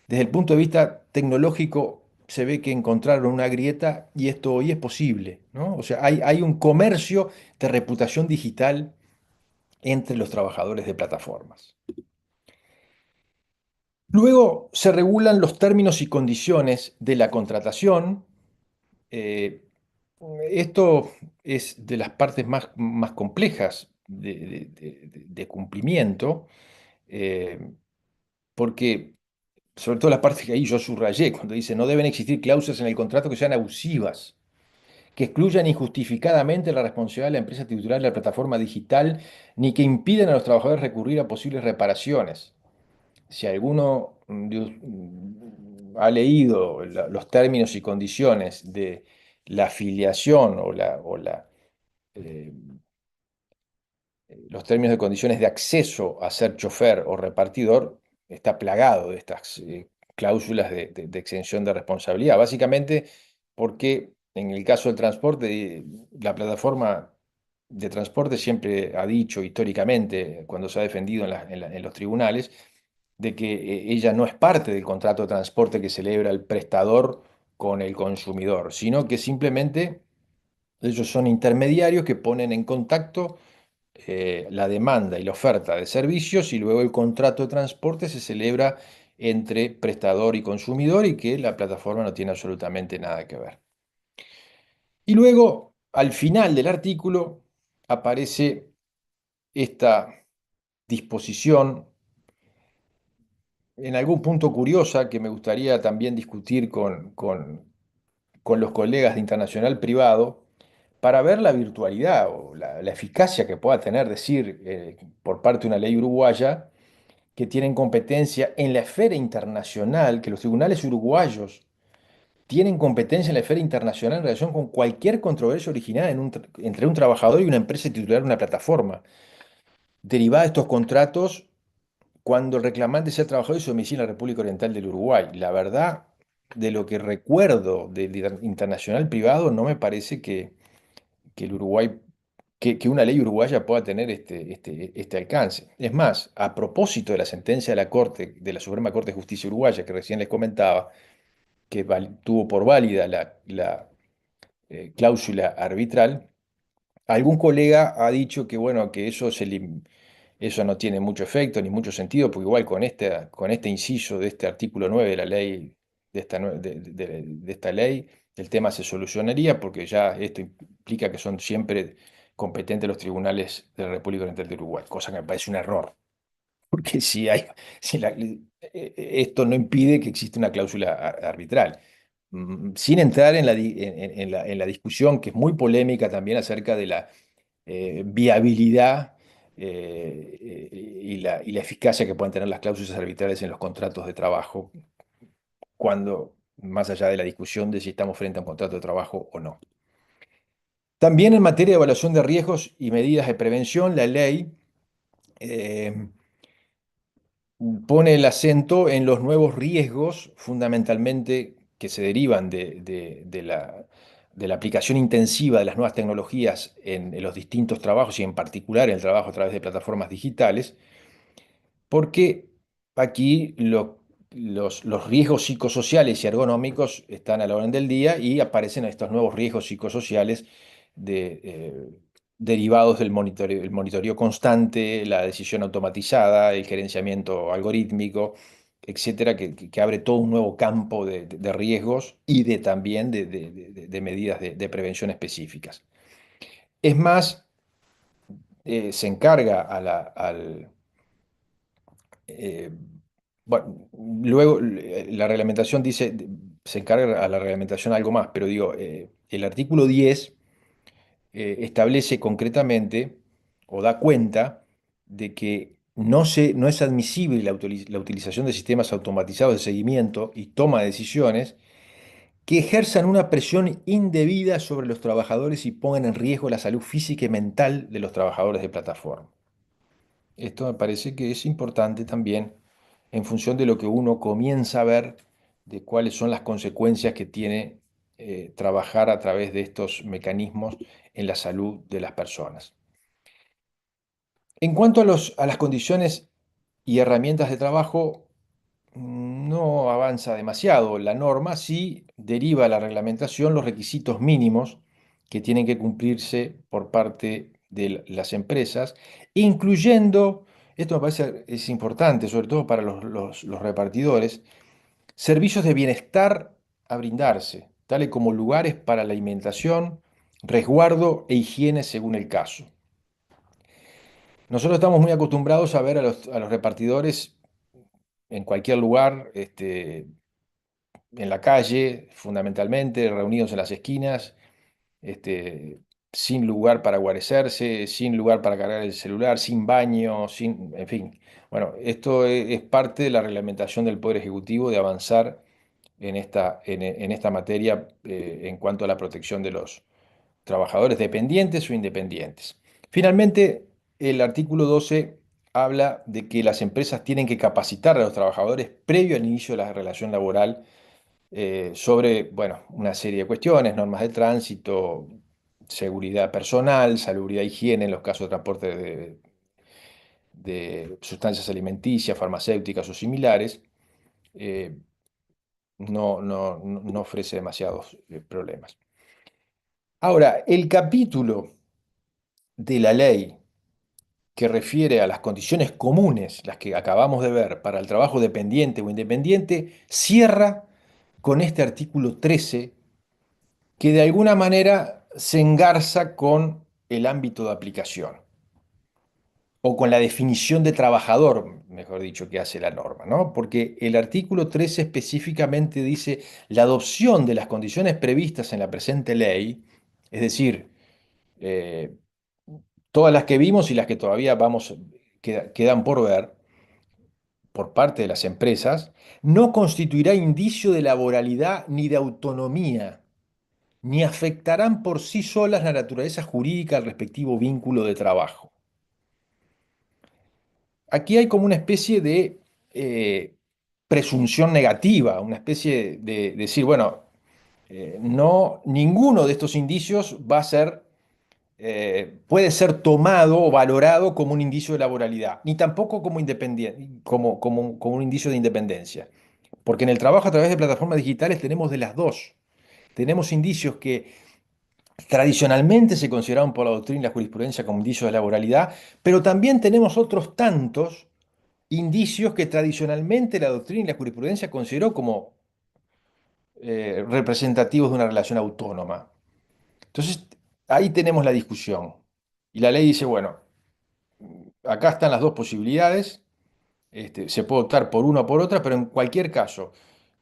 Speaker 2: desde el punto de vista tecnológico se ve que encontraron una grieta y esto hoy es posible, ¿no? O sea, hay un comercio de reputación digital entre los trabajadores de plataformas. Luego se regulan los términos y condiciones de la contratación. Eh, Esto es de las partes más complejas de cumplimiento, eh, porque sobre todo la parte que ahí yo subrayé, cuando dice no deben existir cláusulas en el contrato que sean abusivas, que excluyan injustificadamente la responsabilidad de la empresa titular de la plataforma digital, ni que impidan a los trabajadores recurrir a posibles reparaciones. Si alguno ha leído los términos y condiciones de la afiliación o eh, los términos de condiciones de acceso a ser chofer o repartidor está plagado de estas cláusulas de exención de responsabilidad. Básicamente porque en el caso del transporte, la plataforma de transporte siempre ha dicho históricamente, cuando se ha defendido en los tribunales, de que ella no es parte del contrato de transporte que celebra el prestador con el consumidor, sino que simplemente ellos son intermediarios que ponen en contacto la demanda y la oferta de servicios y luego el contrato de transporte se celebra entre prestador y consumidor y que la plataforma no tiene absolutamente nada que ver. Y luego, al final del artículo, aparece esta disposición, en algún punto curiosa, que me gustaría también discutir con los colegas de Internacional Privado, para ver la virtualidad o la eficacia que pueda tener decir por parte de una ley uruguaya que tienen competencia en la esfera internacional, que los tribunales uruguayos tienen competencia en la esfera internacional en relación con cualquier controversia originada entre un trabajador y una empresa titular de una plataforma, derivada de estos contratos cuando el reclamante sea trabajador y su domicilio en la República Oriental del Uruguay. La verdad, de lo que recuerdo del internacional privado, no me parece que el Uruguay, que una ley uruguaya pueda tener este alcance. Es más, a propósito de la sentencia de la Corte, de la Suprema Corte de Justicia Uruguaya, que recién les comentaba, que tuvo por válida la cláusula arbitral, algún colega ha dicho que, bueno, que eso no tiene mucho efecto ni mucho sentido, porque igual con este inciso de este artículo 9 de la ley, de esta ley, el tema se solucionaría, porque ya esto implica que son siempre competentes los tribunales de la República Oriental de Uruguay, cosa que me parece un error, porque esto no impide que exista una cláusula arbitral. Sin entrar en la discusión que es muy polémica también acerca de la viabilidad y la eficacia que pueden tener las cláusulas arbitrales en los contratos de trabajo, cuando, más allá de la discusión de si estamos frente a un contrato de trabajo o no. También en materia de evaluación de riesgos y medidas de prevención, la ley eh, pone el acento en los nuevos riesgos, fundamentalmente que se derivan de la aplicación intensiva de las nuevas tecnologías en los distintos trabajos y en particular en el trabajo a través de plataformas digitales, porque aquí los riesgos psicosociales y ergonómicos están a la orden del día y aparecen estos nuevos riesgos psicosociales derivados del monitoreo constante, la decisión automatizada, el gerenciamiento algorítmico, etcétera, que abre todo un nuevo campo de riesgos y también de medidas de prevención específicas. Es más, se encarga eh, bueno, luego la reglamentación dice, se encarga a la reglamentación algo más, pero digo, el artículo 10 establece concretamente o da cuenta de que no es admisible la utilización de sistemas automatizados de seguimiento y toma de decisiones que ejerzan una presión indebida sobre los trabajadores y pongan en riesgo la salud física y mental de los trabajadores de plataforma. Esto me parece que es importante también en función de lo que uno comienza a ver de cuáles son las consecuencias que tiene trabajar a través de estos mecanismos en la salud de las personas. En cuanto a las condiciones y herramientas de trabajo, no avanza demasiado. La norma sí deriva a la reglamentación los requisitos mínimos que tienen que cumplirse por parte de las empresas, incluyendo, esto me parece es importante, sobre todo para los repartidores, servicios de bienestar a brindarse, tales como lugares para la alimentación, resguardo e higiene según el caso. Nosotros estamos muy acostumbrados a ver a los repartidores en cualquier lugar, en la calle, fundamentalmente, reunidos en las esquinas, este, sin lugar para guarecerse, sin lugar para cargar el celular, sin baño, en fin. Bueno, esto es parte de la reglamentación del Poder Ejecutivo de avanzar en esta materia en cuanto a la protección de los trabajadores dependientes o independientes. Finalmente, el artículo 12 habla de que las empresas tienen que capacitar a los trabajadores previo al inicio de la relación laboral sobre, bueno, una serie de cuestiones, normas de tránsito, seguridad personal, salubridad, higiene en los casos de transporte de sustancias alimenticias, farmacéuticas o similares. eh, no ofrece demasiados problemas. Ahora, el capítulo de la ley que refiere a las condiciones comunes, las que acabamos de ver, para el trabajo dependiente o independiente, cierra con este artículo 13 que de alguna manera se engarza con el ámbito de aplicación o con la definición de trabajador, mejor dicho, que hace la norma, ¿no? Porque el artículo 13 específicamente dice la adopción de las condiciones previstas en la presente ley, es decir, eh, todas las que vimos y las que todavía quedan por ver por parte de las empresas, no constituirá indicio de laboralidad ni de autonomía, ni afectarán por sí solas la naturaleza jurídica del respectivo vínculo de trabajo. Aquí hay como una especie de presunción negativa, una especie de decir, bueno, no, ninguno de estos indicios va a ser, puede ser tomado o valorado como un indicio de laboralidad, ni tampoco como, como un indicio de independencia. Porque en el trabajo a través de plataformas digitales tenemos de las dos. Tenemos indicios que tradicionalmente se consideraron por la doctrina y la jurisprudencia como indicios de laboralidad, pero también tenemos otros tantos indicios que tradicionalmente la doctrina y la jurisprudencia consideró como representativos de una relación autónoma. Entonces, ahí tenemos la discusión. Y la ley dice, bueno, acá están las dos posibilidades, se puede optar por una o por otra, pero en cualquier caso,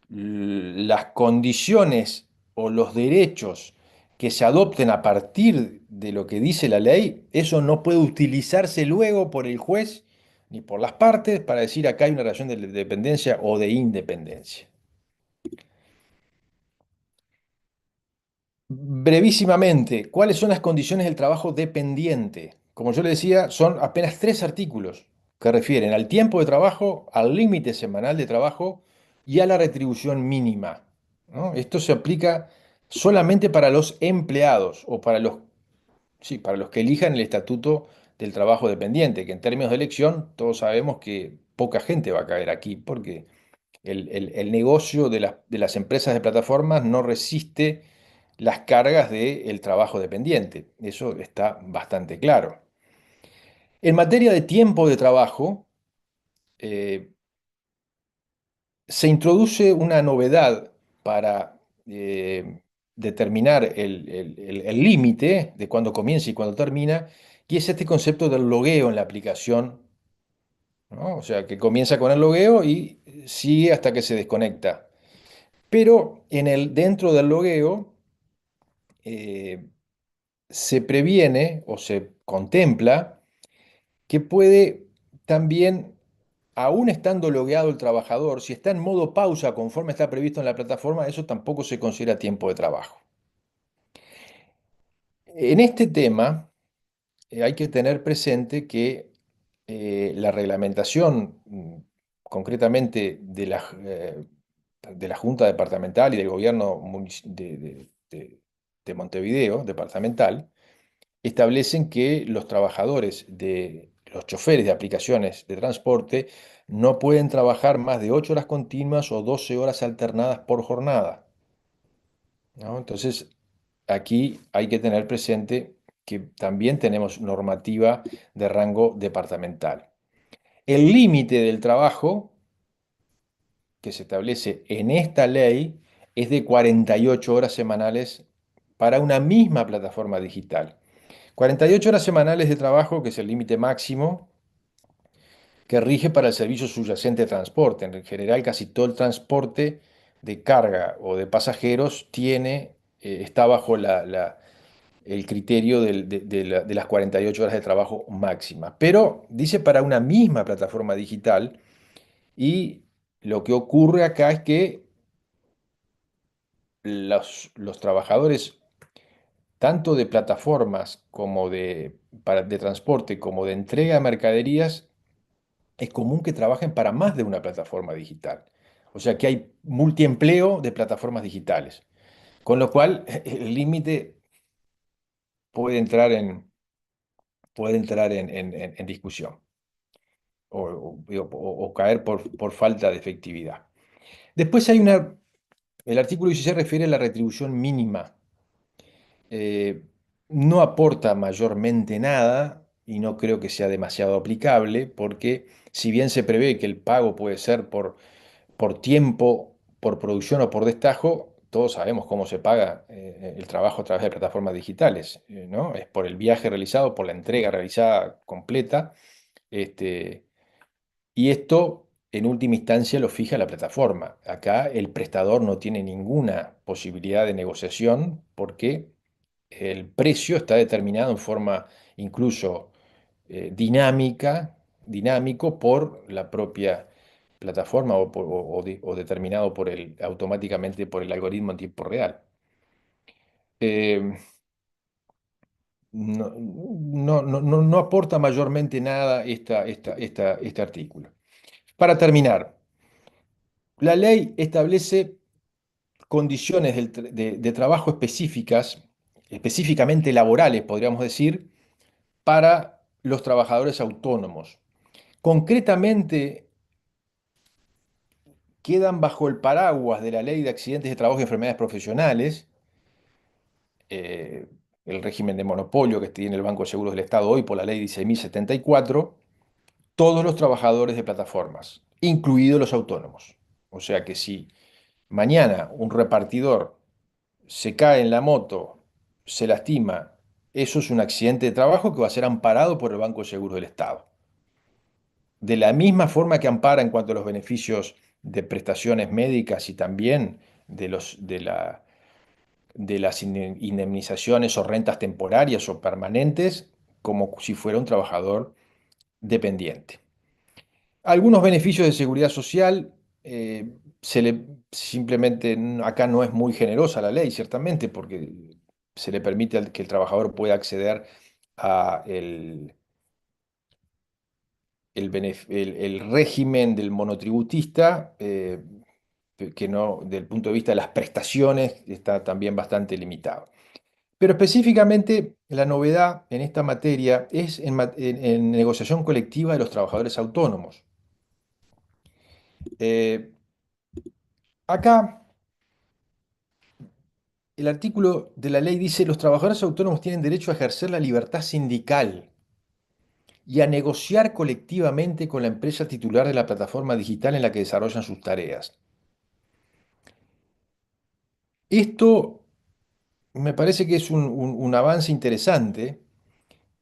Speaker 2: las condiciones o los derechos que se adopten a partir de lo que dice la ley, eso no puede utilizarse luego por el juez ni por las partes para decir acá hay una relación de dependencia o de independencia. Brevísimamente, ¿cuáles son las condiciones del trabajo dependiente? Como yo le decía, son apenas 3 artículos que refieren al tiempo de trabajo, al límite semanal de trabajo y a la retribución mínima, ¿no? Esto se aplica solamente para los empleados o para sí, para los que elijan el estatuto del trabajo dependiente, que en términos de elección todos sabemos que poca gente va a caer aquí porque el negocio de las empresas de plataformas no resiste las cargas del trabajo dependiente. Eso está bastante claro. En materia de tiempo de trabajo, eh, se introduce una novedad para determinar el límite de cuándo comienza y cuándo termina, y es este concepto del logueo en la aplicación, ¿no? O sea, que comienza con el logueo y sigue hasta que se desconecta. Pero dentro del logueo eh, se previene o se contempla que puede también, aún estando logueado el trabajador, si está en modo pausa conforme está previsto en la plataforma, eso tampoco se considera tiempo de trabajo. En este tema hay que tener presente que la reglamentación, concretamente de la Junta Departamental y del Gobierno de Montevideo, departamental, establecen que los trabajadores los choferes de aplicaciones de transporte no pueden trabajar más de 8 horas continuas o 12 horas alternadas por jornada, ¿no? Entonces, aquí hay que tener presente que también tenemos normativa de rango departamental. El límite del trabajo que se establece en esta ley es de 48 horas semanales para una misma plataforma digital. 48 horas semanales de trabajo, que es el límite máximo que rige para el servicio subyacente de transporte. En general, casi todo el transporte de carga o de pasajeros está bajo el criterio de las 48 horas de trabajo máxima. Pero dice para una misma plataforma digital y lo que ocurre acá es que los trabajadores tanto de plataformas como de transporte como de entrega de mercaderías, es común que trabajen para más de una plataforma digital. O sea que hay multiempleo de plataformas digitales, con lo cual el límite puede entrar en discusión o caer por falta de efectividad. Después el artículo 16 refiere a la retribución mínima. eh, no aporta mayormente nada y no creo que sea demasiado aplicable porque si bien se prevé que el pago puede ser por tiempo, por producción o por destajo, todos sabemos cómo se paga el trabajo a través de plataformas digitales, ¿no? Es por el viaje realizado, por la entrega realizada completa, este, y esto en última instancia lo fija la plataforma. Acá el prestador no tiene ninguna posibilidad de negociación porque el precio está determinado en forma incluso dinámico por la propia plataforma o determinado automáticamente por el algoritmo en tiempo real. Eh, no aporta mayormente nada este artículo. Para terminar, la ley establece condiciones de trabajo específicas, específicamente laborales, podríamos decir, para los trabajadores autónomos. Concretamente, quedan bajo el paraguas de la Ley de Accidentes de Trabajo y Enfermedades Profesionales, eh, el régimen de monopolio que tiene el Banco de Seguros del Estado hoy por la Ley 16.074, todos los trabajadores de plataformas, incluidos los autónomos. O sea que si mañana un repartidor se cae en la moto, se lastima, eso es un accidente de trabajo que va a ser amparado por el Banco de Seguros del Estado. De la misma forma que ampara en cuanto a los beneficios de prestaciones médicas y también de las indemnizaciones o rentas temporarias o permanentes, como si fuera un trabajador dependiente. Algunos beneficios de seguridad social, simplemente acá no es muy generosa la ley, ciertamente, porque se le permite que el trabajador pueda acceder a el régimen del monotributista, que no, del punto de vista de las prestaciones, está también bastante limitado. Pero específicamente la novedad en esta materia es en negociación colectiva de los trabajadores autónomos. Eh, acá el artículo de la ley dice, los trabajadores autónomos tienen derecho a ejercer la libertad sindical y a negociar colectivamente con la empresa titular de la plataforma digital en la que desarrollan sus tareas. Esto me parece que es un avance interesante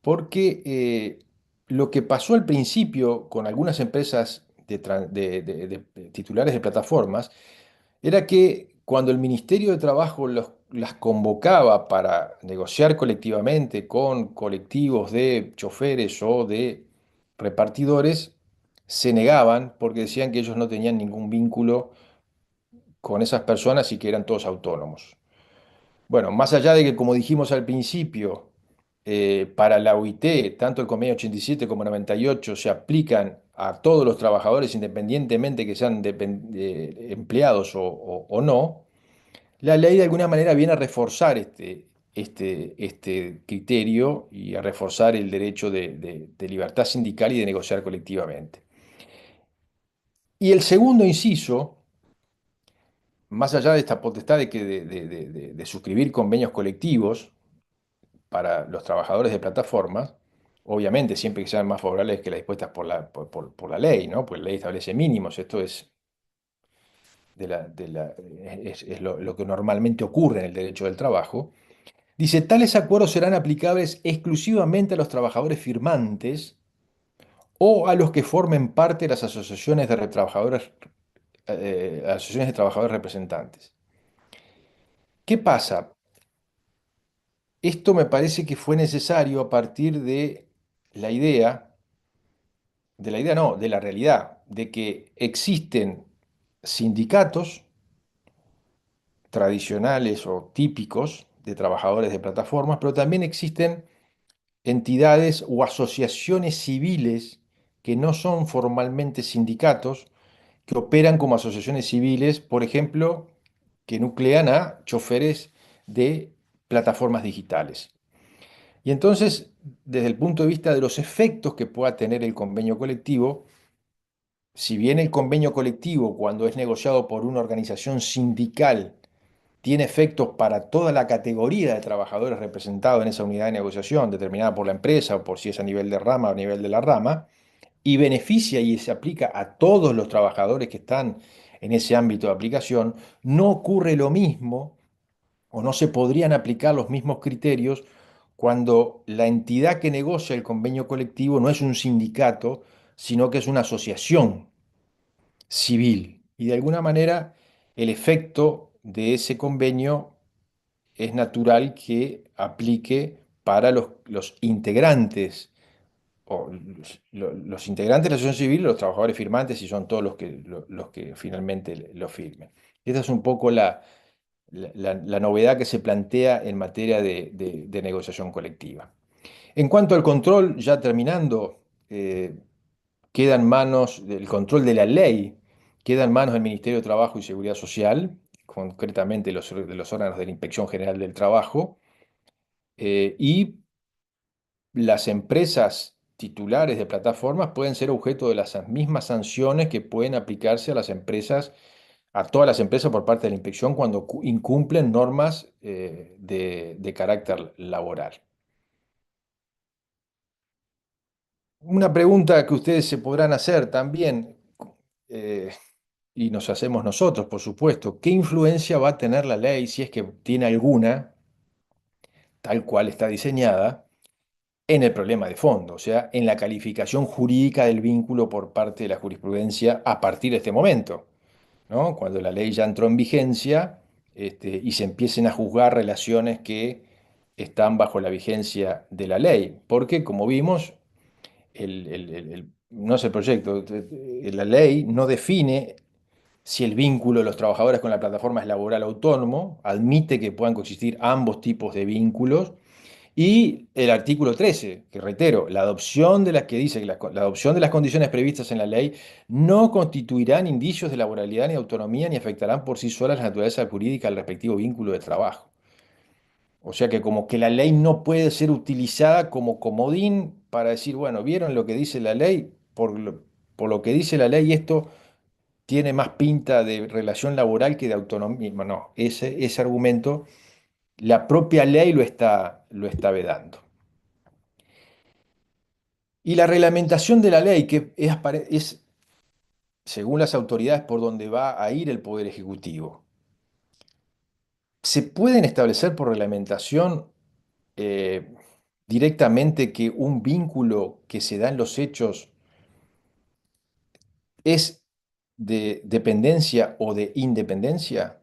Speaker 2: porque lo que pasó al principio con algunas empresas de titulares de plataformas era que cuando el Ministerio de Trabajo las convocaba para negociar colectivamente con colectivos de choferes o de repartidores, se negaban porque decían que ellos no tenían ningún vínculo con esas personas y que eran todos autónomos. Bueno, más allá de que, como dijimos al principio, para la OIT, tanto el convenio 87 como el 98 se aplican a todos los trabajadores independientemente que sean empleados o no, la ley de alguna manera viene a reforzar este criterio y a reforzar el derecho de libertad sindical y de negociar colectivamente. Y el segundo inciso, más allá de esta potestad de suscribir convenios colectivos, para los trabajadores de plataformas, obviamente siempre que sean más favorables que las dispuestas por la ley, ¿no? Pues la ley establece mínimos, esto es, es lo que normalmente ocurre en el derecho del trabajo. Dice, tales acuerdos serán aplicables exclusivamente a los trabajadores firmantes o a los que formen parte de las asociaciones asociaciones de trabajadores representantes. ¿Qué pasa? Esto me parece que fue necesario a partir la idea de la idea no, de la realidad, de que existen sindicatos tradicionales o típicos de trabajadores de plataformas, pero también existen entidades o asociaciones civiles que no son formalmente sindicatos, que operan como asociaciones civiles, por ejemplo, que nuclean a choferes de plataformas digitales. Y entonces, desde el punto de vista de los efectos que pueda tener el convenio colectivo, si bien el convenio colectivo, cuando es negociado por una organización sindical, tiene efectos para toda la categoría de trabajadores representados en esa unidad de negociación, determinada por la empresa o por si es a nivel de rama o a nivel de la rama, y beneficia y se aplica a todos los trabajadores que están en ese ámbito de aplicación, no ocurre lo mismo o no se podrían aplicar los mismos criterios cuando la entidad que negocia el convenio colectivo no es un sindicato, sino que es una asociación civil. Y de alguna manera el efecto de ese convenio es natural que aplique para los integrantes, o los integrantes de la asociación civil, los trabajadores firmantes, y son todos los que finalmente lo firmen. Esta es un poco la novedad que se plantea en materia de negociación colectiva. En cuanto al control, ya terminando, queda en manos del control de la ley, queda en manos del Ministerio de Trabajo y Seguridad Social, concretamente de los órganos de la Inspección General del Trabajo, y las empresas titulares de plataformas pueden ser objeto de las mismas sanciones que pueden aplicarse a las empresas, a todas las empresas por parte de la inspección cuando incumplen normas de carácter laboral. Una pregunta que ustedes se podrán hacer también, eh, y nos hacemos nosotros, por supuesto, ¿qué influencia va a tener la ley, si es que tiene alguna, tal cual está diseñada, en el problema de fondo, o sea, en la calificación jurídica del vínculo por parte de la jurisprudencia a partir de este momento, ¿no? Cuando la ley ya entró en vigencia, y se empiecen a juzgar relaciones que están bajo la vigencia de la ley? Porque, como vimos, no es el proyecto, la ley no define si el vínculo de los trabajadores con la plataforma es laboral autónomo, admite que puedan coexistir ambos tipos de vínculos. Y el artículo 13, que reitero, la adopción de las que dice que la adopción de las condiciones previstas en la ley no constituirán indicios de laboralidad ni autonomía ni afectarán por sí solas la naturaleza jurídica del respectivo vínculo de trabajo. O sea que como que la ley no puede ser utilizada como comodín para decir, bueno, ¿vieron lo que dice la ley? Por lo que dice la ley, esto tiene más pinta de relación laboral que de autonomía. No, ese argumento, la propia ley lo está vedando. Y la reglamentación de la ley, que es, según las autoridades, por donde va a ir el Poder Ejecutivo. ¿Se pueden establecer por reglamentación eh, directamente que un vínculo que se da en los hechos es de dependencia o de independencia?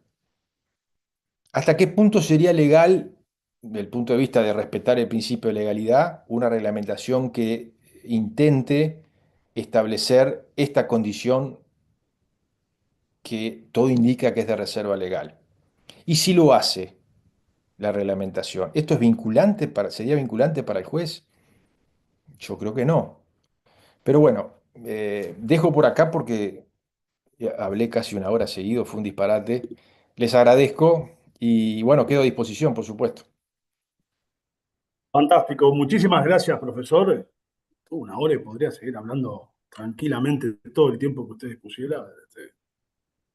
Speaker 2: ¿Hasta qué punto sería legal, desde el punto de vista de respetar el principio de legalidad, una reglamentación que intente establecer esta condición que todo indica que es de reserva legal? Y si lo hace la reglamentación, ¿esto es vinculante sería vinculante para el juez? Yo creo que no. Pero bueno, dejo por acá porque hablé casi una hora seguido, fue un disparate. Les agradezco y bueno, quedo a disposición, por supuesto.
Speaker 1: Fantástico. Muchísimas gracias, profesor. Una hora y podría seguir hablando tranquilamente todo el tiempo que usted dispusiera.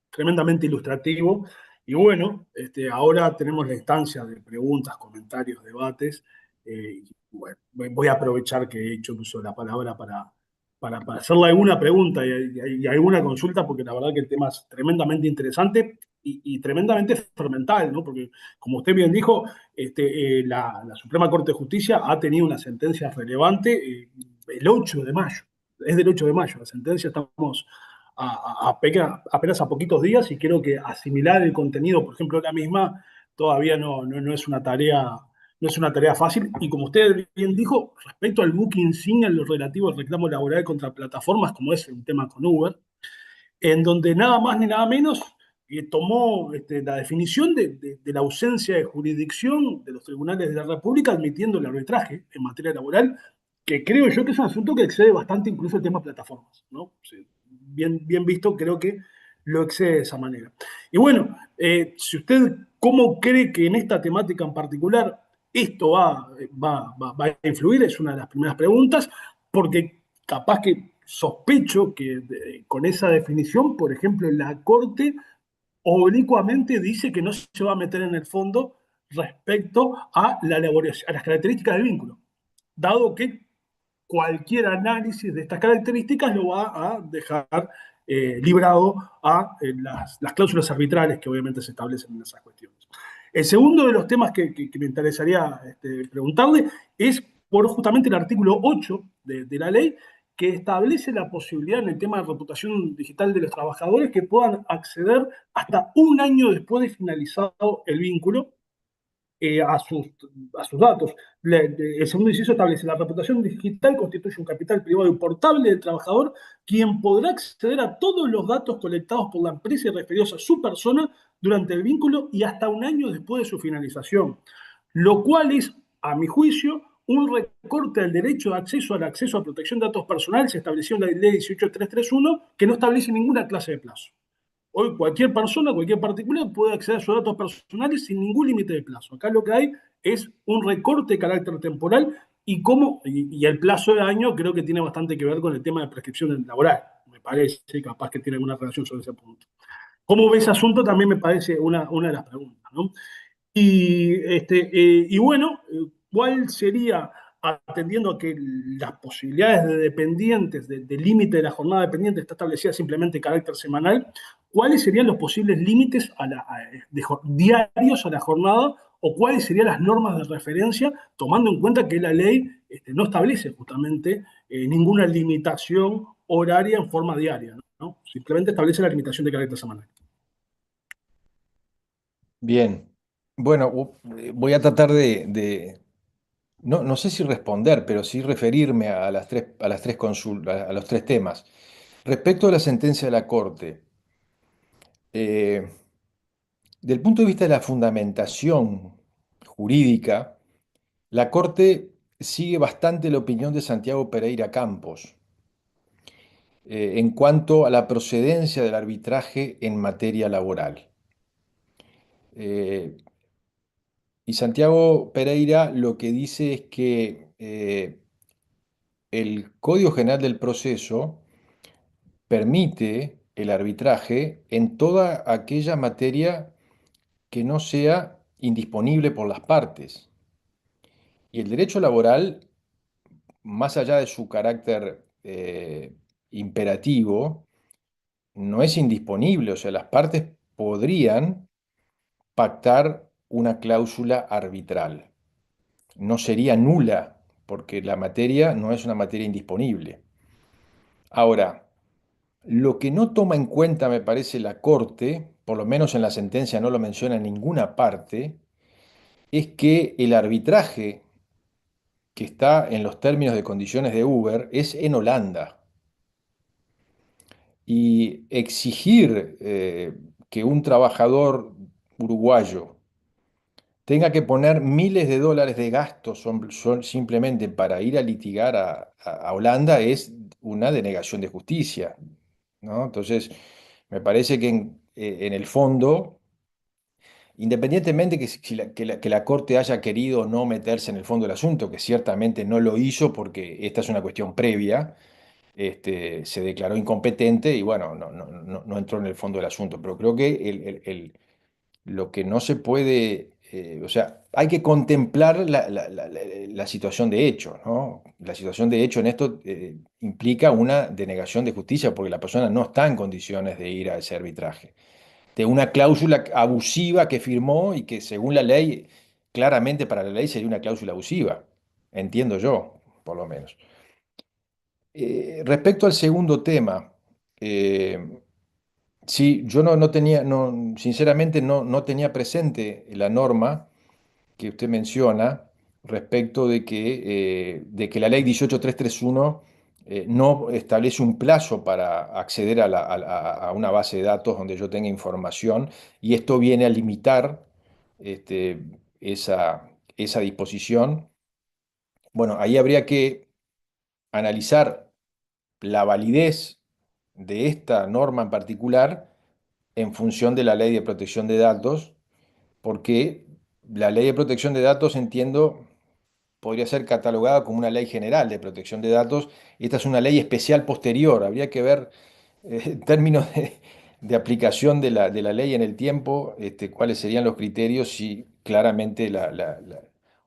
Speaker 1: Tremendamente ilustrativo. Y bueno, ahora tenemos la instancia de preguntas, comentarios, debates. Y bueno, voy a aprovechar que he hecho uso de la palabra para hacerle alguna pregunta y alguna consulta, porque la verdad que el tema es tremendamente interesante y tremendamente fermental, ¿no? Porque, como usted bien dijo, la Suprema Corte de Justicia ha tenido una sentencia relevante el 8 de mayo. Es del 8 de mayo. La sentencia estamos apenas a poquitos días y creo que asimilar el contenido, por ejemplo, de la misma, todavía no es una tarea, no es una tarea fácil. Y como usted bien dijo, respecto al buque insignia en lo relativo al reclamo laboral contra plataformas, como es un tema con Uber, en donde nada más ni nada menos tomó la definición de la ausencia de jurisdicción de los tribunales de la República admitiendo el arbitraje en materia laboral, que creo yo que es un asunto que excede bastante incluso el tema plataformas, ¿no? Sí, bien visto, creo que lo excede de esa manera. Y bueno, si usted, ¿cómo cree que en esta temática en particular esto va a influir? Es una de las primeras preguntas, porque capaz que sospecho que con esa definición, por ejemplo, la Corte oblicuamente dice que no se va a meter en el fondo respecto a, a las características del vínculo, dado que cualquier análisis de estas características lo va a dejar librado a las cláusulas arbitrales que obviamente se establecen en esas cuestiones. El segundo de los temas que me interesaría preguntarle es por justamente el artículo 8 de la ley, que establece la posibilidad en el tema de reputación digital de los trabajadores que puedan acceder hasta un año después de finalizado el vínculo eh, a, sus, a sus datos. El segundo inciso establece: la reputación digital constituye un capital privado importable del trabajador, quien podrá acceder a todos los datos colectados por la empresa y referidos a su persona durante el vínculo y hasta un año después de su finalización, lo cual es, a mi juicio, un recorte del derecho de acceso al acceso a protección de datos personales establecido en la ley 18331, que no establece ninguna clase de plazo. Hoy cualquier persona, cualquier particular puede acceder a sus datos personales sin ningún límite de plazo. Acá lo que hay es un recorte de carácter temporal y el plazo de año creo que tiene bastante que ver con el tema de prescripción laboral. Me parece, capaz que tiene alguna relación sobre ese punto. ¿Cómo ve ese asunto? También me parece una de las preguntas, ¿no? Y bueno, ¿cuál sería, atendiendo a que las posibilidades de dependientes, de límite de la jornada dependiente está establecida simplemente en carácter semanal, cuáles serían los posibles límites diarios a la jornada o cuáles serían las normas de referencia, tomando en cuenta que la ley no establece justamente ninguna limitación horaria en forma diaria, ¿no? Simplemente establece la limitación de carácter semanal.
Speaker 2: Bien, bueno, voy a tratar no, no sé si responder, pero sí referirme a las tres consultas, a los tres temas. Respecto a la sentencia de la Corte, eh, del punto de vista de la fundamentación jurídica, la Corte sigue bastante la opinión de Santiago Pereira Campos en cuanto a la procedencia del arbitraje en materia laboral. Eh, y Santiago Pereira lo que dice es que el Código General del Proceso permite el arbitraje en toda aquella materia que no sea indisponible por las partes. Y el derecho laboral, más allá de su carácter imperativo, no es indisponible. O sea, las partes podrían pactar una cláusula arbitral. No sería nula, porque la materia no es una materia indisponible. Ahora, lo que no toma en cuenta, me parece, la Corte, por lo menos en la sentencia no lo menciona en ninguna parte, es que el arbitraje que está en los términos de condiciones de Uber es en Holanda. Y exigir que un trabajador uruguayo tenga que poner miles de dólares de gastos simplemente para ir a litigar a Holanda es una denegación de justicia, ¿no? Entonces, me parece que en el fondo, independientemente que la Corte haya querido no meterse en el fondo del asunto, que ciertamente no lo hizo porque esta es una cuestión previa, se declaró incompetente y bueno, no entró en el fondo del asunto, pero creo que lo que no se puede, o sea, hay que contemplar la situación de hecho, ¿no? La situación de hecho en esto implica una denegación de justicia porque la persona no está en condiciones de ir a ese arbitraje. De una cláusula abusiva que firmó y que según la ley, claramente para la ley sería una cláusula abusiva, entiendo yo, por lo menos. Respecto al segundo tema, eh, sí, yo no tenía, sinceramente no tenía presente la norma que usted menciona respecto de que la ley 18331 no establece un plazo para acceder a una base de datos donde yo tenga información y esto viene a limitar este, esa disposición. Bueno, ahí habría que analizar la validez de esta norma en particular en función de la ley de protección de datos, porque la ley de protección de datos, entiendo, podría ser catalogada como una ley general de protección de datos. Esta es una ley especial posterior. Habría que ver en términos de aplicación de la ley en el tiempo, cuáles serían los criterios si claramente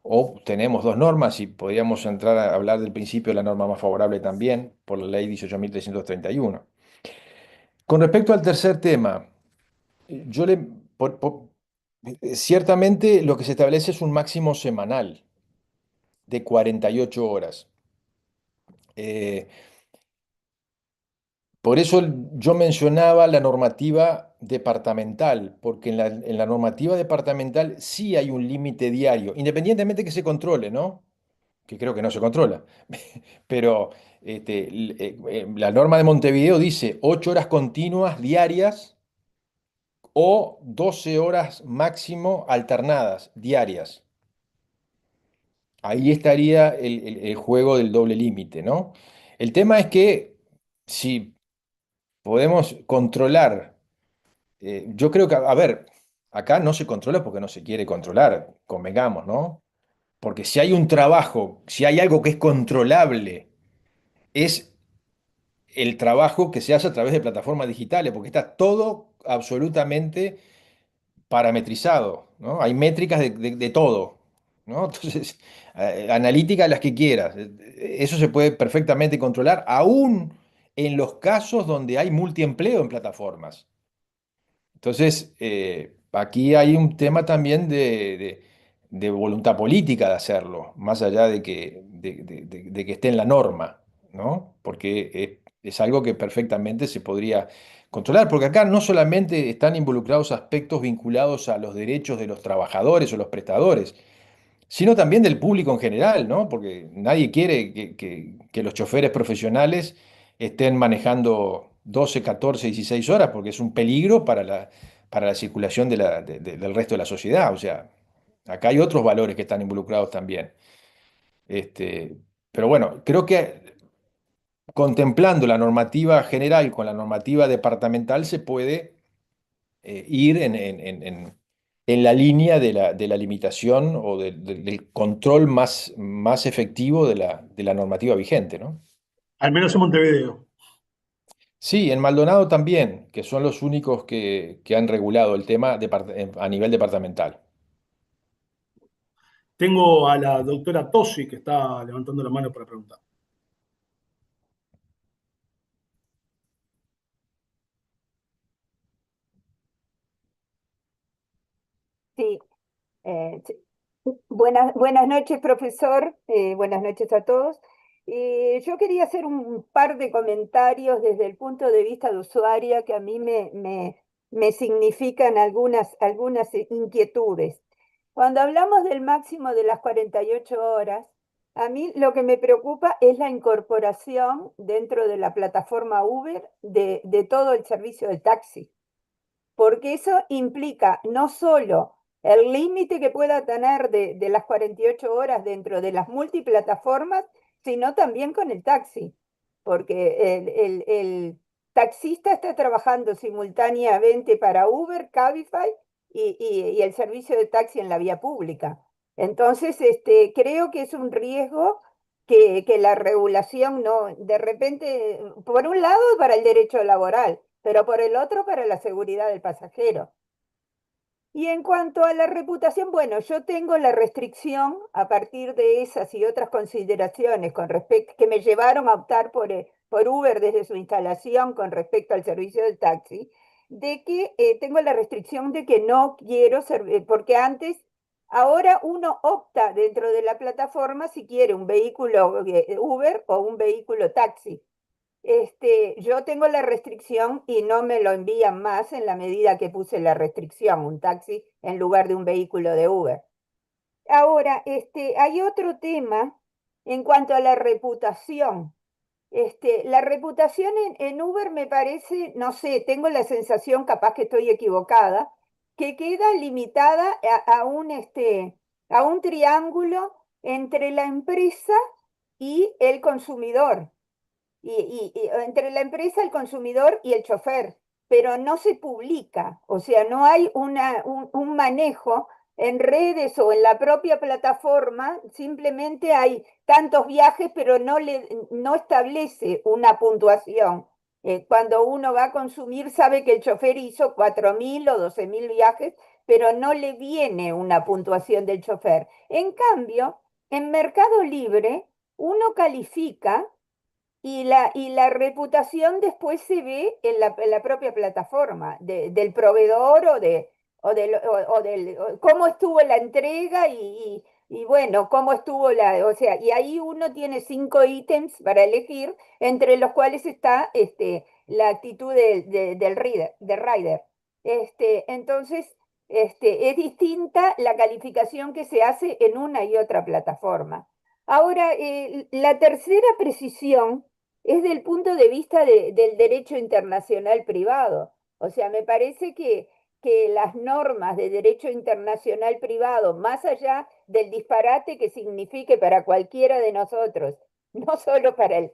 Speaker 2: o tenemos dos normas y podríamos entrar a hablar del principio de la norma más favorable también por la ley 18.331. Con respecto al tercer tema, yo le, ciertamente lo que se establece es un máximo semanal de 48 horas. Eh, por eso yo mencionaba la normativa departamental, porque en la normativa departamental sí hay un límite diario, independientemente que se controle, ¿no? Que creo que no se controla. Pero la norma de Montevideo dice 8 horas continuas diarias o 12 horas máximo alternadas diarias. Ahí estaría el juego del doble límite, ¿no? El tema es que si podemos controlar, yo creo que, a ver, acá no se controla porque no se quiere controlar, convengamos, ¿no? Porque si hay un trabajo, si hay algo que es controlable, es el trabajo que se hace a través de plataformas digitales, porque está todo absolutamente parametrizado, ¿no? Hay métricas de todo, ¿no? Entonces, analítica las que quieras. Eso se puede perfectamente controlar, aún en los casos donde hay multiempleo en plataformas. Entonces, aquí hay un tema también de voluntad política de hacerlo, más allá de que esté en la norma, ¿no? Porque es algo que perfectamente se podría controlar, porque acá no solamente están involucrados aspectos vinculados a los derechos de los trabajadores o los prestadores, sino también del público en general, ¿no? Porque nadie quiere que los choferes profesionales estén manejando 12, 14, 16 horas, porque es un peligro para la circulación del resto de la sociedad. O sea, acá hay otros valores que están involucrados también. Este, pero bueno, creo que contemplando la normativa general con la normativa departamental se puede ir en la línea de la limitación o del control más efectivo de la normativa vigente, ¿no?
Speaker 1: Al menos en Montevideo.
Speaker 2: Sí, en Maldonado también, que son los únicos que han regulado el tema a nivel departamental.
Speaker 1: Tengo a la doctora Tosi que está levantando la mano para preguntar.
Speaker 3: Sí, sí. Buenas noches, profesor. Buenas noches a todos. Yo quería hacer un par de comentarios desde el punto de vista de usuaria que a mí me significan algunas inquietudes. Cuando hablamos del máximo de las 48 horas, a mí lo que me preocupa es la incorporación dentro de la plataforma Uber de todo el servicio de taxi porque eso implica no solo el límite que pueda tener de las 48 horas dentro de las multiplataformas, sino también con el taxi, porque el taxista está trabajando simultáneamente para Uber, Cabify y el servicio de taxi en la vía pública. Entonces, creo que es un riesgo que la regulación no, de repente, por un lado, para el derecho laboral, pero por el otro, para la seguridad del pasajero. Y en cuanto a la reputación, bueno, yo tengo la restricción a partir de esas y otras consideraciones con respecto que me llevaron a optar por Uber desde su instalación con respecto al servicio del taxi, de que tengo la restricción de que no quiero servir, porque antes, ahora uno opta dentro de la plataforma si quiere un vehículo Uber o un vehículo taxi. Yo tengo la restricción y no me lo envían más en la medida que puse la restricción, un taxi en lugar de un vehículo de Uber. Ahora, hay otro tema en cuanto a la reputación. La reputación en Uber me parece, no sé, tengo la sensación, capaz que estoy equivocada, que queda limitada a un triángulo entre la empresa y el consumidor entre la empresa, el consumidor y el chofer, pero no se publica, o sea, no hay un manejo en redes o en la propia plataforma, simplemente hay tantos viajes, pero no establece una puntuación. Cuando uno va a consumir, sabe que el chofer hizo 4.000 o 12.000 viajes, pero no le viene una puntuación del chofer. En cambio, en Mercado Libre, uno califica y la reputación después se ve en la propia plataforma del proveedor o cómo estuvo la entrega y bueno, cómo estuvo o sea, y ahí uno tiene 5 ítems para elegir, entre los cuales está la actitud del rider. Entonces, es distinta la calificación que se hace en una y otra plataforma. Ahora, la tercera precisión es del punto de vista del derecho internacional privado. O sea, me parece que las normas de derecho internacional privado, más allá del disparate que signifique para cualquiera de nosotros, no solo para el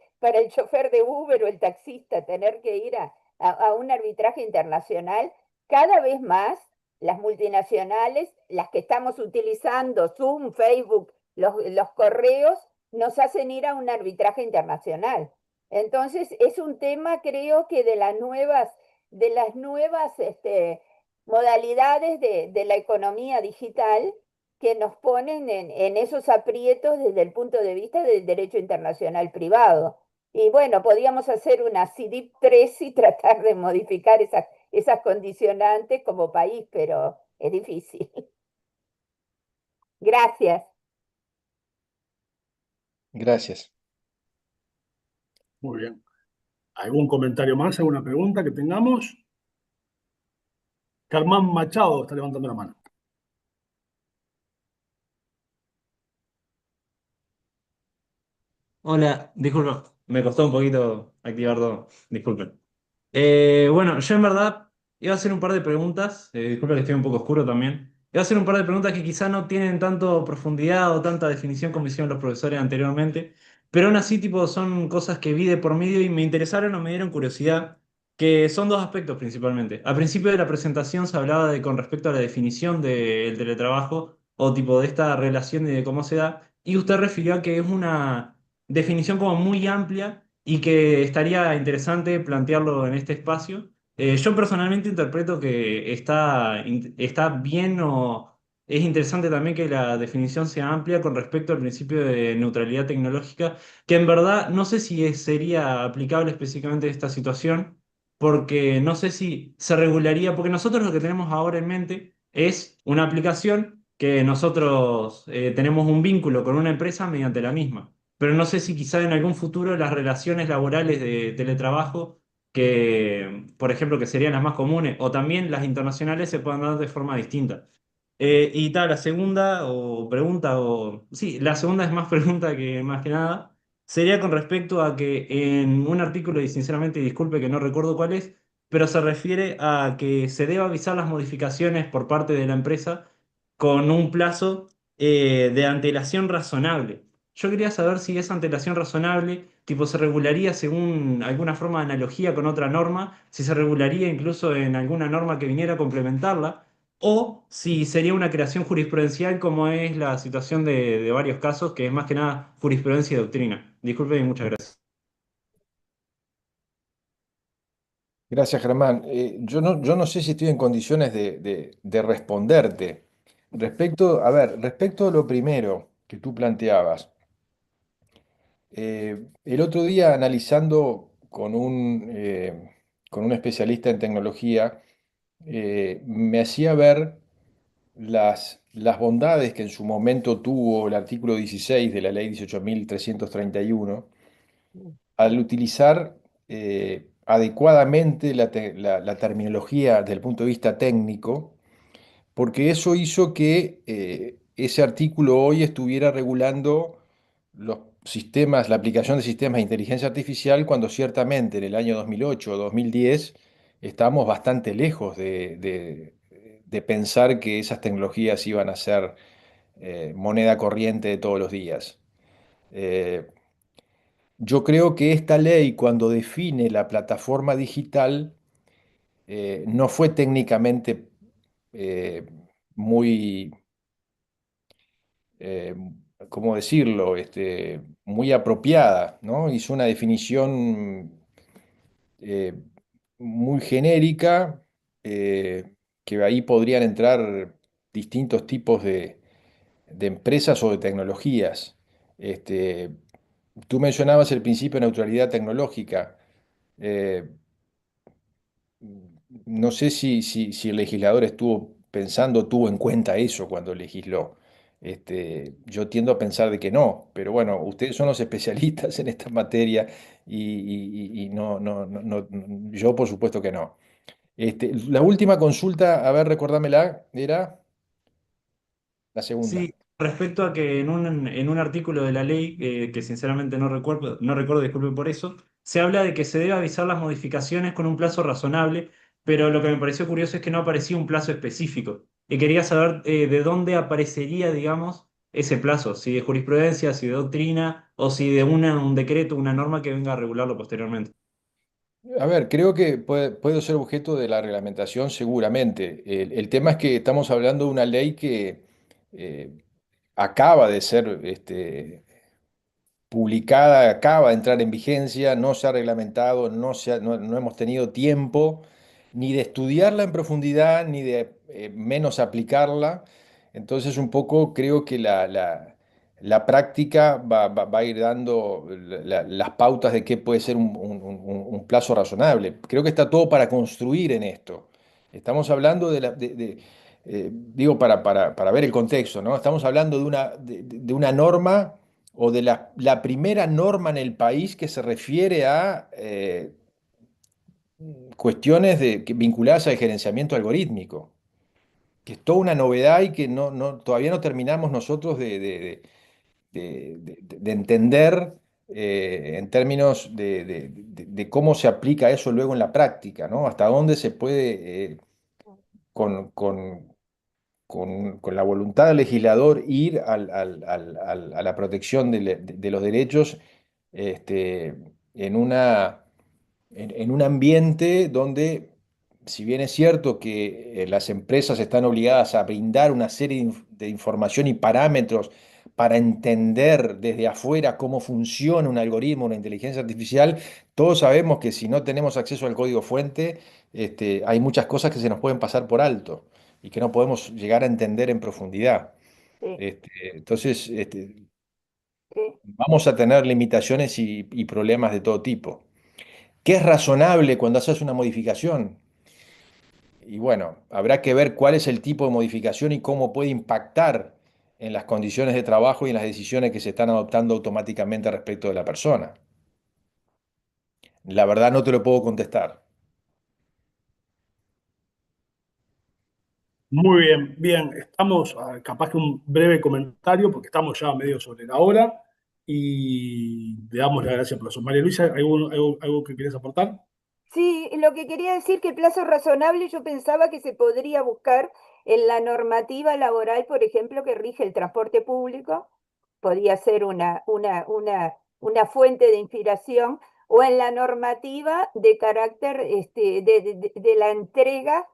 Speaker 3: chofer de Uber o el taxista, tener que ir a un arbitraje internacional, cada vez más las multinacionales, las que estamos utilizando, Zoom, Facebook, los correos, nos hacen ir a un arbitraje internacional. Entonces, es un tema, creo que de las nuevas modalidades de la economía digital que nos ponen en esos aprietos desde el punto de vista del derecho internacional privado. Y bueno, podríamos hacer una CIDIP 3 y tratar de modificar esas condicionantes como país, pero es difícil. Gracias.
Speaker 2: Gracias.
Speaker 1: Muy bien. ¿Algún comentario más? ¿Alguna pregunta que tengamos? Germán Machado está levantando la mano.
Speaker 4: Hola, disculpa, me costó un poquito activar todo, disculpen. Bueno, yo en verdad iba a hacer un par de preguntas, disculpa que estoy un poco oscuro también. Iba a hacer un par de preguntas que quizá no tienen tanto profundidad o tanta definición como hicieron los profesores anteriormente, pero aún así tipo son cosas que vi de por medio y me interesaron o me dieron curiosidad, que son dos aspectos principalmente. Al principio de la presentación se hablaba de con respecto a la definición del teletrabajo o tipo de esta relación y de cómo se da, y usted refirió a que es una definición como muy amplia y que estaría interesante plantearlo en este espacio. Yo personalmente interpreto que está bien o es interesante también que la definición sea amplia con respecto al principio de neutralidad tecnológica, que en verdad no sé si sería aplicable específicamente a esta situación, porque no sé si se regularía, porque nosotros lo que tenemos ahora en mente es una aplicación que nosotros tenemos un vínculo con una empresa mediante la misma, pero no sé si quizá en algún futuro las relaciones laborales de teletrabajo, que por ejemplo que serían las más comunes, o también las internacionales se puedan dar de forma distinta. Y tal, la segunda o pregunta, o sí, la segunda es más pregunta que más que nada, sería con respecto a que en un artículo, y sinceramente disculpe que no recuerdo cuál es, pero se refiere a que se debe avisar las modificaciones por parte de la empresa con un plazo de antelación razonable. Yo quería saber si esa antelación razonable, tipo, se regularía según alguna forma de analogía con otra norma, si se regularía incluso en alguna norma que viniera a complementarla, o si sería una creación jurisprudencial como es la situación de varios casos, que es más que nada jurisprudencia y doctrina. Disculpe y muchas gracias.
Speaker 2: Gracias, Germán. Yo no sé si estoy en condiciones de responderte. Respecto a lo primero que tú planteabas, el otro día analizando con un especialista en tecnología, me hacía ver las bondades que en su momento tuvo el artículo 16 de la ley 18.331 al utilizar adecuadamente la terminología desde el punto de vista técnico, porque eso hizo que ese artículo hoy estuviera regulando los sistemas, la aplicación de sistemas de inteligencia artificial, cuando ciertamente en el año 2008 o 2010 estábamos bastante lejos de pensar que esas tecnologías iban a ser moneda corriente de todos los días. Eh, yo creo que esta ley, cuando define la plataforma digital, no fue técnicamente eh, muy, eh, ¿cómo decirlo? Muy apropiada, ¿no? Hizo una definición eh, muy genérica, que ahí podrían entrar distintos tipos de empresas o de tecnologías. Este, Tú mencionabas el principio de neutralidad tecnológica. Eh, no sé si el legislador estuvo pensando, tuvo en cuenta eso cuando legisló. Yo tiendo a pensar de que no, pero bueno, ustedes son los especialistas en esta materia y yo por supuesto que no. La última consulta, a ver, recordámela, era la segunda.
Speaker 4: Sí, respecto a que en un artículo de la ley, que sinceramente no recuerdo, disculpe por eso, se habla de que se debe avisar las modificaciones con un plazo razonable, pero lo que me pareció curioso es que no aparecía un plazo específico. Y quería saber de dónde aparecería, digamos, ese plazo, si de jurisprudencia, si de doctrina, o si de un decreto, una norma que venga a regularlo posteriormente.
Speaker 2: A ver, creo que puede ser objeto de la reglamentación seguramente. El tema es que estamos hablando de una ley que eh, acaba de ser publicada, acaba de entrar en vigencia, no se ha reglamentado, no hemos tenido tiempo ni de estudiarla en profundidad, ni de menos aplicarla. Entonces, un poco creo que la práctica va a ir dando las pautas de qué puede ser un plazo razonable. Creo que está todo para construir en esto. Estamos hablando digo, para ver el contexto, ¿no? Estamos hablando de una norma o de la primera norma en el país que se refiere a cuestiones vinculadas al gerenciamiento algorítmico, que es toda una novedad y que todavía no terminamos nosotros de entender en términos de cómo se aplica eso luego en la práctica, ¿no? Hasta dónde se puede, con, con- con la voluntad del legislador, ir a la protección de los derechos este, en en un ambiente donde, si bien es cierto que las empresas están obligadas a brindar una serie de información y parámetros para entender desde afuera cómo funciona un algoritmo, una inteligencia artificial, todos sabemos que si no tenemos acceso al código fuente, hay muchas cosas que se nos pueden pasar por alto y que no podemos llegar a entender en profundidad.
Speaker 3: Sí,
Speaker 2: Entonces,
Speaker 3: sí.
Speaker 2: vamos a tener limitaciones y problemas de todo tipo. ¿Qué es razonable cuando haces una modificación? Y bueno, habrá que ver cuál es el tipo de modificación y cómo puede impactar en las condiciones de trabajo y en las decisiones que se están adoptando automáticamente respecto de la persona. La verdad no te lo puedo contestar.
Speaker 1: Muy bien, bien. Estamos, capaz que un breve comentario, porque estamos ya medio sobre la hora, y le damos las gracias por eso. María Luisa, ¿algo que quieres aportar?
Speaker 3: Sí, lo que quería decir que plazo razonable yo pensaba que se podría buscar en la normativa laboral, por ejemplo, que rige el transporte público, podría ser una fuente de inspiración, o en la normativa de carácter de la entrega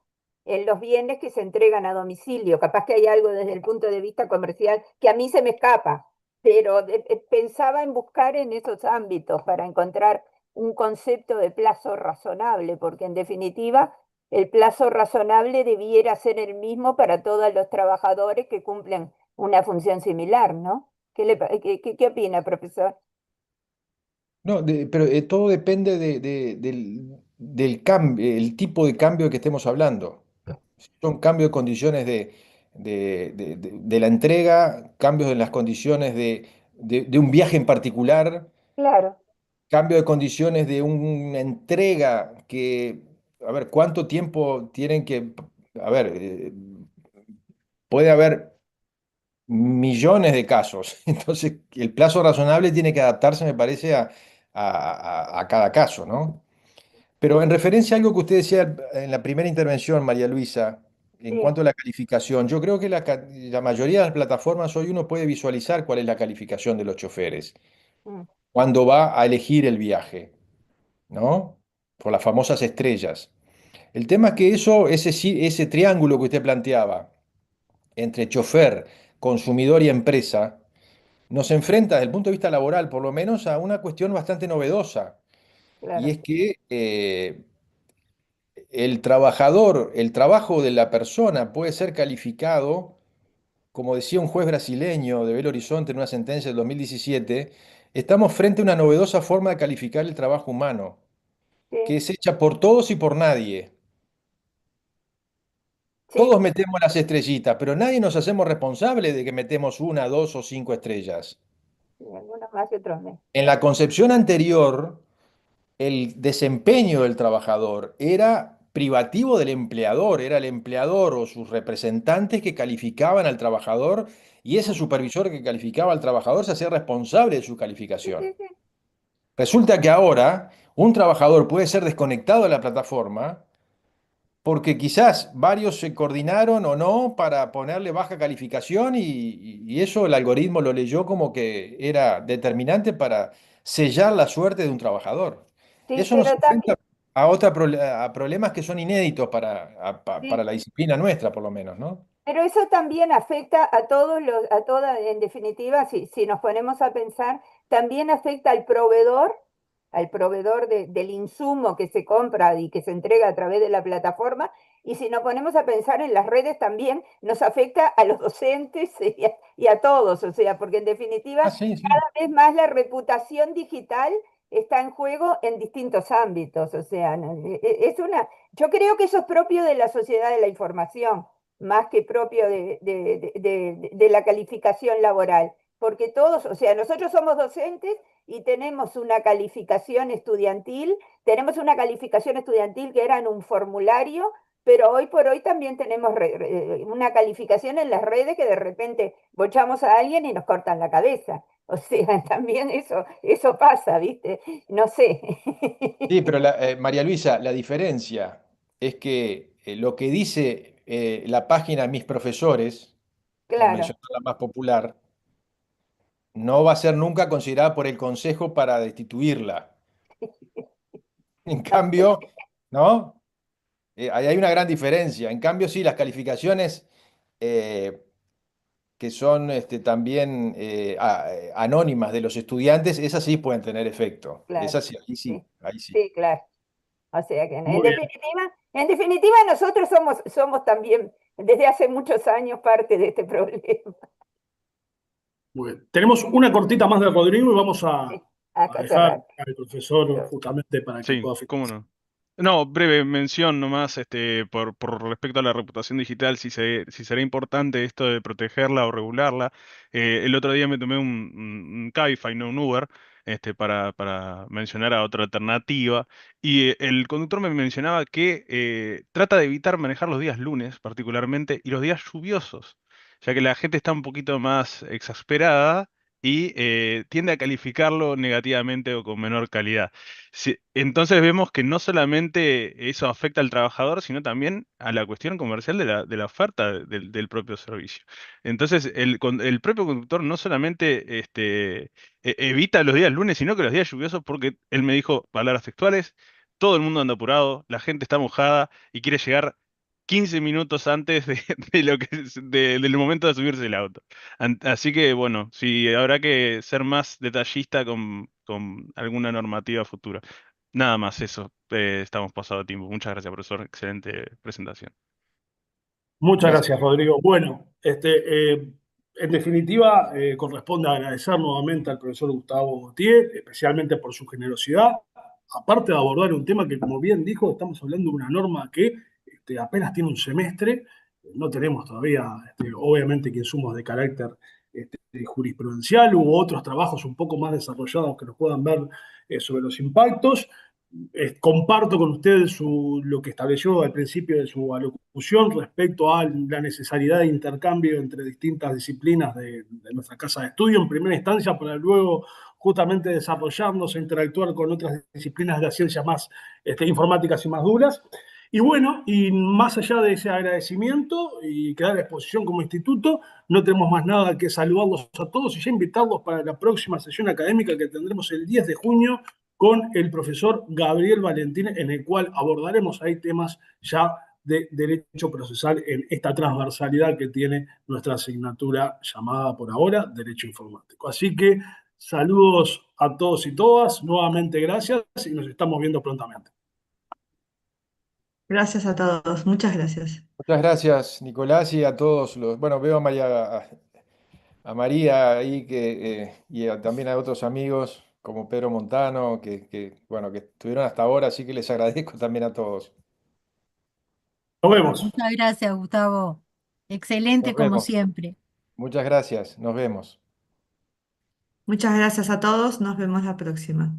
Speaker 3: en los bienes que se entregan a domicilio. Capaz que hay algo desde el punto de vista comercial que a mí se me escapa, pero pensaba en buscar en esos ámbitos para encontrar un concepto de plazo razonable, porque en definitiva el plazo razonable debiera ser el mismo para todos los trabajadores que cumplen una función similar, ¿no? ¿Qué opina, profesor?
Speaker 2: No, pero todo depende del cambio, el tipo de cambio que estemos hablando. Si son cambios de condiciones de la entrega, cambios en las condiciones de un viaje en particular,
Speaker 3: Claro,
Speaker 2: cambio de condiciones de una entrega a ver, ¿cuánto tiempo tienen que, a ver, puede haber. millones de casos. Entonces, el plazo razonable tiene que adaptarse, me parece, a cada caso, ¿no? Pero en referencia a algo que usted decía en la primera intervención, María Luisa, en
Speaker 3: Sí,
Speaker 2: cuanto a la calificación, yo creo que la mayoría de las plataformas hoy uno puede visualizar cuál es la calificación de los choferes
Speaker 3: mm,
Speaker 2: cuando va a elegir el viaje, ¿no? Por las famosas estrellas. El tema es que ese triángulo que usted planteaba entre chofer, consumidor y empresa, nos enfrenta desde el punto de vista laboral, por lo menos, a una cuestión bastante novedosa. Y
Speaker 3: claro,
Speaker 2: es que el trabajador, el trabajo de la persona puede ser calificado, como decía un juez brasileño de Belo Horizonte en una sentencia del 2017, estamos frente a una novedosa forma de calificar el trabajo humano, que
Speaker 3: sí,
Speaker 2: es hecha por todos y por nadie.
Speaker 3: sí,
Speaker 2: Todos metemos las estrellitas, pero nadie nos hacemos responsables de que metemos una, dos o cinco estrellas.
Speaker 3: sí, algunos más y otros menos.
Speaker 2: En la concepción anterior, el desempeño del trabajador era privativo del empleador, era el empleador o sus representantes que calificaban al trabajador y ese
Speaker 3: Mm,
Speaker 2: supervisor que calificaba al trabajador se hacía responsable de su
Speaker 3: sí,
Speaker 2: calificación.
Speaker 3: sí, sí,
Speaker 2: Resulta que ahora un trabajador puede ser desconectado de la plataforma porque quizás varios se coordinaron o no para ponerle baja calificación y eso el algoritmo lo leyó como que era determinante para sellar la suerte de un trabajador.
Speaker 3: sí,
Speaker 2: Eso nos
Speaker 3: pero
Speaker 2: enfrenta
Speaker 3: también,
Speaker 2: a problemas que son inéditos para
Speaker 3: sí.
Speaker 2: la disciplina nuestra, por lo menos, ¿no?
Speaker 3: Pero eso también afecta a todos los, a toda, en definitiva, si nos ponemos a pensar, también afecta al proveedor del insumo que se compra y que se entrega a través de la plataforma. Y si nos ponemos a pensar en las redes también, nos afecta a los docentes y a todos, o sea, porque en
Speaker 2: Ah,
Speaker 3: definitiva,
Speaker 2: sí, sí.
Speaker 3: cada vez más la reputación digital está en juego en distintos ámbitos, o sea, es una, yo creo que eso es propio de la sociedad de la información más que propio de la calificación laboral, porque todos, o sea, nosotros somos docentes y tenemos una calificación estudiantil que era en un formulario, pero hoy por hoy también tenemos una calificación en las redes que de repente bochamos a alguien y nos cortan la cabeza. O sea, también eso pasa, ¿viste? No sé.
Speaker 2: Sí, pero María Luisa, la diferencia es que lo que dice la página Mis Profesores, por
Speaker 3: Claro.
Speaker 2: mencionar la más popular, no va a ser nunca considerada por el Consejo para destituirla. En cambio, ¿no? Ahí hay una gran diferencia. En cambio, sí, las calificaciones eh, que son también anónimas de los estudiantes, esas sí pueden tener efecto.
Speaker 3: Claro,
Speaker 2: Esas sí, ahí sí,
Speaker 3: sí,
Speaker 2: ahí sí.
Speaker 3: sí, claro. O sea que
Speaker 1: Muy bien.
Speaker 3: en definitiva nosotros somos también desde hace muchos años parte de este problema.
Speaker 1: Muy bien. Tenemos una cortita más de Rodrigo y vamos
Speaker 3: Sí,
Speaker 1: a
Speaker 3: acá
Speaker 1: dejar
Speaker 3: cerrar.
Speaker 1: al profesor justamente para que
Speaker 5: Sí,
Speaker 1: pueda
Speaker 5: cómo
Speaker 1: finalizar.
Speaker 5: no. No, breve mención nomás, por respecto a la reputación digital, si será importante esto de protegerla o regularla. El otro día me tomé un Cabify, no un Uber, para mencionar a otra alternativa, y el conductor me mencionaba que trata de evitar manejar los días lunes, particularmente, y los días lluviosos, ya que la gente está un poquito más exasperada y tiende a calificarlo negativamente o con menor calidad. Sí, entonces vemos que no solamente eso afecta al trabajador, sino también a la cuestión comercial de la oferta del propio servicio. Entonces, el propio conductor no solamente evita los días lunes, sino que los días lluviosos, porque él me dijo palabras textuales, todo el mundo anda apurado, la gente está mojada y quiere llegar 15 minutos antes de lo que del momento de subirse el auto. Así que bueno, sí, habrá que ser más detallista con alguna normativa futura. Nada más eso. Estamos pasado de tiempo. Muchas gracias, profesor. Excelente presentación.
Speaker 1: Muchas
Speaker 2: Gracias.
Speaker 1: gracias, Rodrigo. Bueno, en definitiva, corresponde agradecer nuevamente al profesor Gustavo Gautier, especialmente por su generosidad, aparte de abordar un tema que, como bien dijo, estamos hablando de una norma que apenas tiene un semestre, no tenemos todavía, obviamente, que insumos de carácter jurisprudencial u otros trabajos un poco más desarrollados que nos puedan ver sobre los impactos. comparto con ustedes lo que estableció al principio de su alocución respecto a la necesidad de intercambio entre distintas disciplinas de nuestra casa de estudio, en primera instancia, para luego justamente desarrollarnos e interactuar con otras disciplinas de la ciencia más informáticas y más duras. Y bueno, y más allá de ese agradecimiento y quedar a exposición como instituto, no tenemos más nada que saludarlos a todos y ya invitarlos para la próxima sesión académica que tendremos el 10 de junio con el profesor Gabriel Valentín, en el cual abordaremos ahí temas ya de derecho procesal en esta transversalidad que tiene nuestra asignatura llamada por ahora Derecho Informático. Así que saludos a todos y todas, nuevamente gracias y nos estamos viendo prontamente.
Speaker 6: Gracias a todos, muchas gracias.
Speaker 2: Muchas gracias, Nicolás, y a todos los. Bueno, veo a María ahí también a otros amigos como Pedro Montano, bueno, que estuvieron hasta ahora, así que les agradezco también a todos.
Speaker 1: Nos vemos.
Speaker 7: Muchas gracias, Gustavo.
Speaker 2: Nos
Speaker 7: Excelente como
Speaker 2: vemos.
Speaker 7: siempre.
Speaker 2: Muchas gracias. Nos vemos.
Speaker 6: Muchas gracias a todos, nos vemos la próxima.